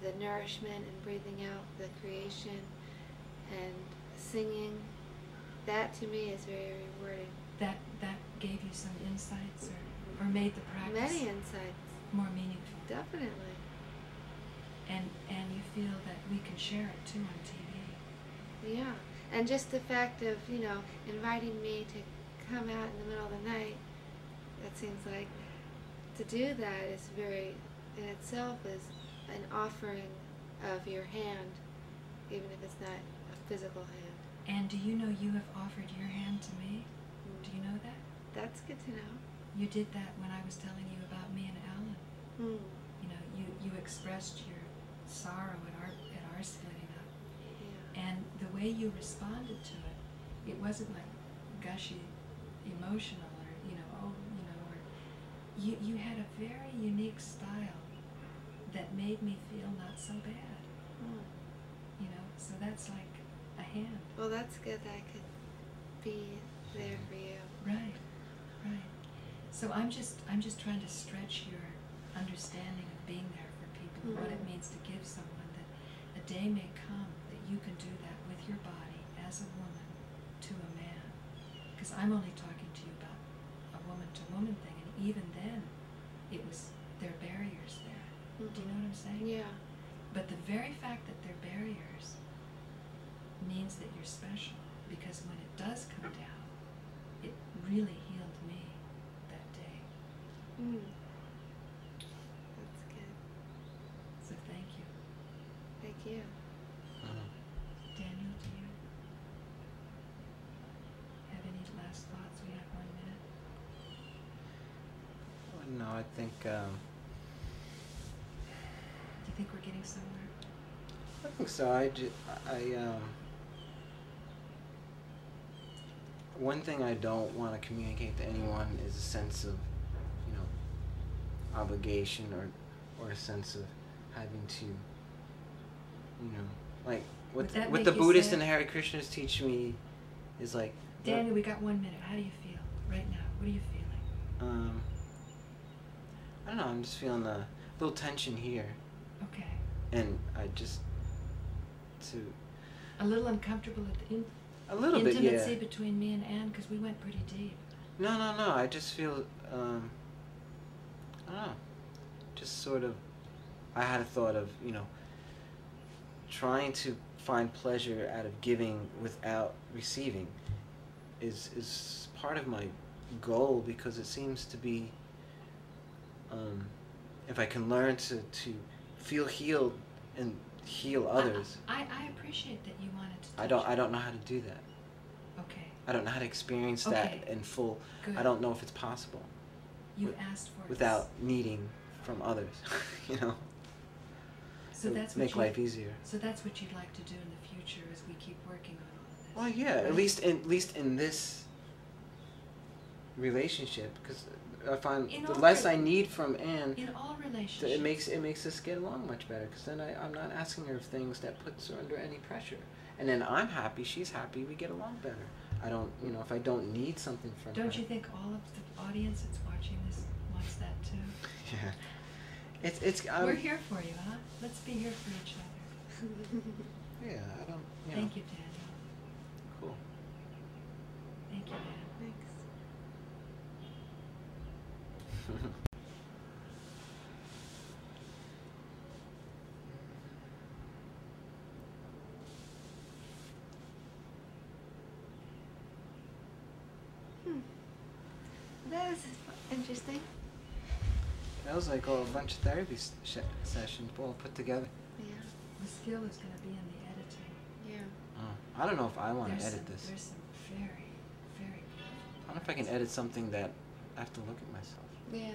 the nourishment and breathing out the creation and singing, that to me is very rewarding. That gave you some insights, or made the practice Many insights, more meaningful. definitely. And you feel that we can share it too on TV. Yeah, and just the fact of inviting me to come out in the middle of the night, that seems like to do that is very, in itself, is an offering of your hand, even if it's not a physical hand. And do you know you have offered your hand to me? Do you know that? That's good to know. You did that when I was telling you about me and Alan. Mm. You know, you expressed your sorrow at our splitting up. Yeah. And the way you responded to it, it wasn't like gushy, emotional, or you had a very unique style that made me feel not so bad. Mm. You know, so that's like a hand. Well, that's good that I could be there for you. Right, right. So I'm just trying to stretch your understanding of being there for people and what it means to give someone, that a day may come that you can do that with your body as a woman to a man. Because I'm only talking to you about a woman-to-woman thing, and even then, there are barriers there. Mm-hmm. Do you know what I'm saying? Yeah. But the very fact that there are barriers means that you're special, because when it does come down, it really healed me that day. Mm. That's good. So thank you. Thank you. Daniel, do you have any last thoughts? We have 1 minute. Well, no, I think Do you think we're getting somewhere? I think so. One thing I don't want to communicate to anyone is a sense of, obligation or a sense of having to, like Would that what make the you Buddhists sad? and Hare Krishnas teach me is like. Daniel, we got 1 minute. How do you feel right now? What are you feeling? I don't know. I'm just feeling a little tension here, Okay. and I just A little uncomfortable at the a little bit, yeah. intimacy between me and Anne, because we went pretty deep. No. I just feel, I don't know. Just sort of, I had a thought of, trying to find pleasure out of giving without receiving is part of my goal, because it seems to be, if I can learn to feel healed and heal others. I appreciate that you wanted to. I don't know how to do that. Okay. I don't know how to experience Okay. that in full. Good. I don't know if it's possible. You asked for it. Without needing from others, So that's make what life easier. So that's what you'd like to do in the future as we keep working on all of this. Well, yeah, right? at least in this relationship, because I find In the all less re- I need from Anne, In all relationships. it makes us get along much better. Because then I'm not asking her things that puts her under any pressure, and then I'm happy, she's happy, we get along better. I don't, if I don't need something from her. Don't you think all of the audience that's watching this wants that too? Yeah, it's. We're here for you, huh? Let's be here for each other. Yeah, I don't. Thank you, Daniel. Cool. Thank you, Dan. Thanks. That was interesting. That was like a bunch of therapy sessions all put together. Yeah. The skill is going to be in the editing. Yeah. I don't know if I want to There's edit some- this. There's some very, very beautiful I don't know if I can edit something that I have to look at myself. Yeah.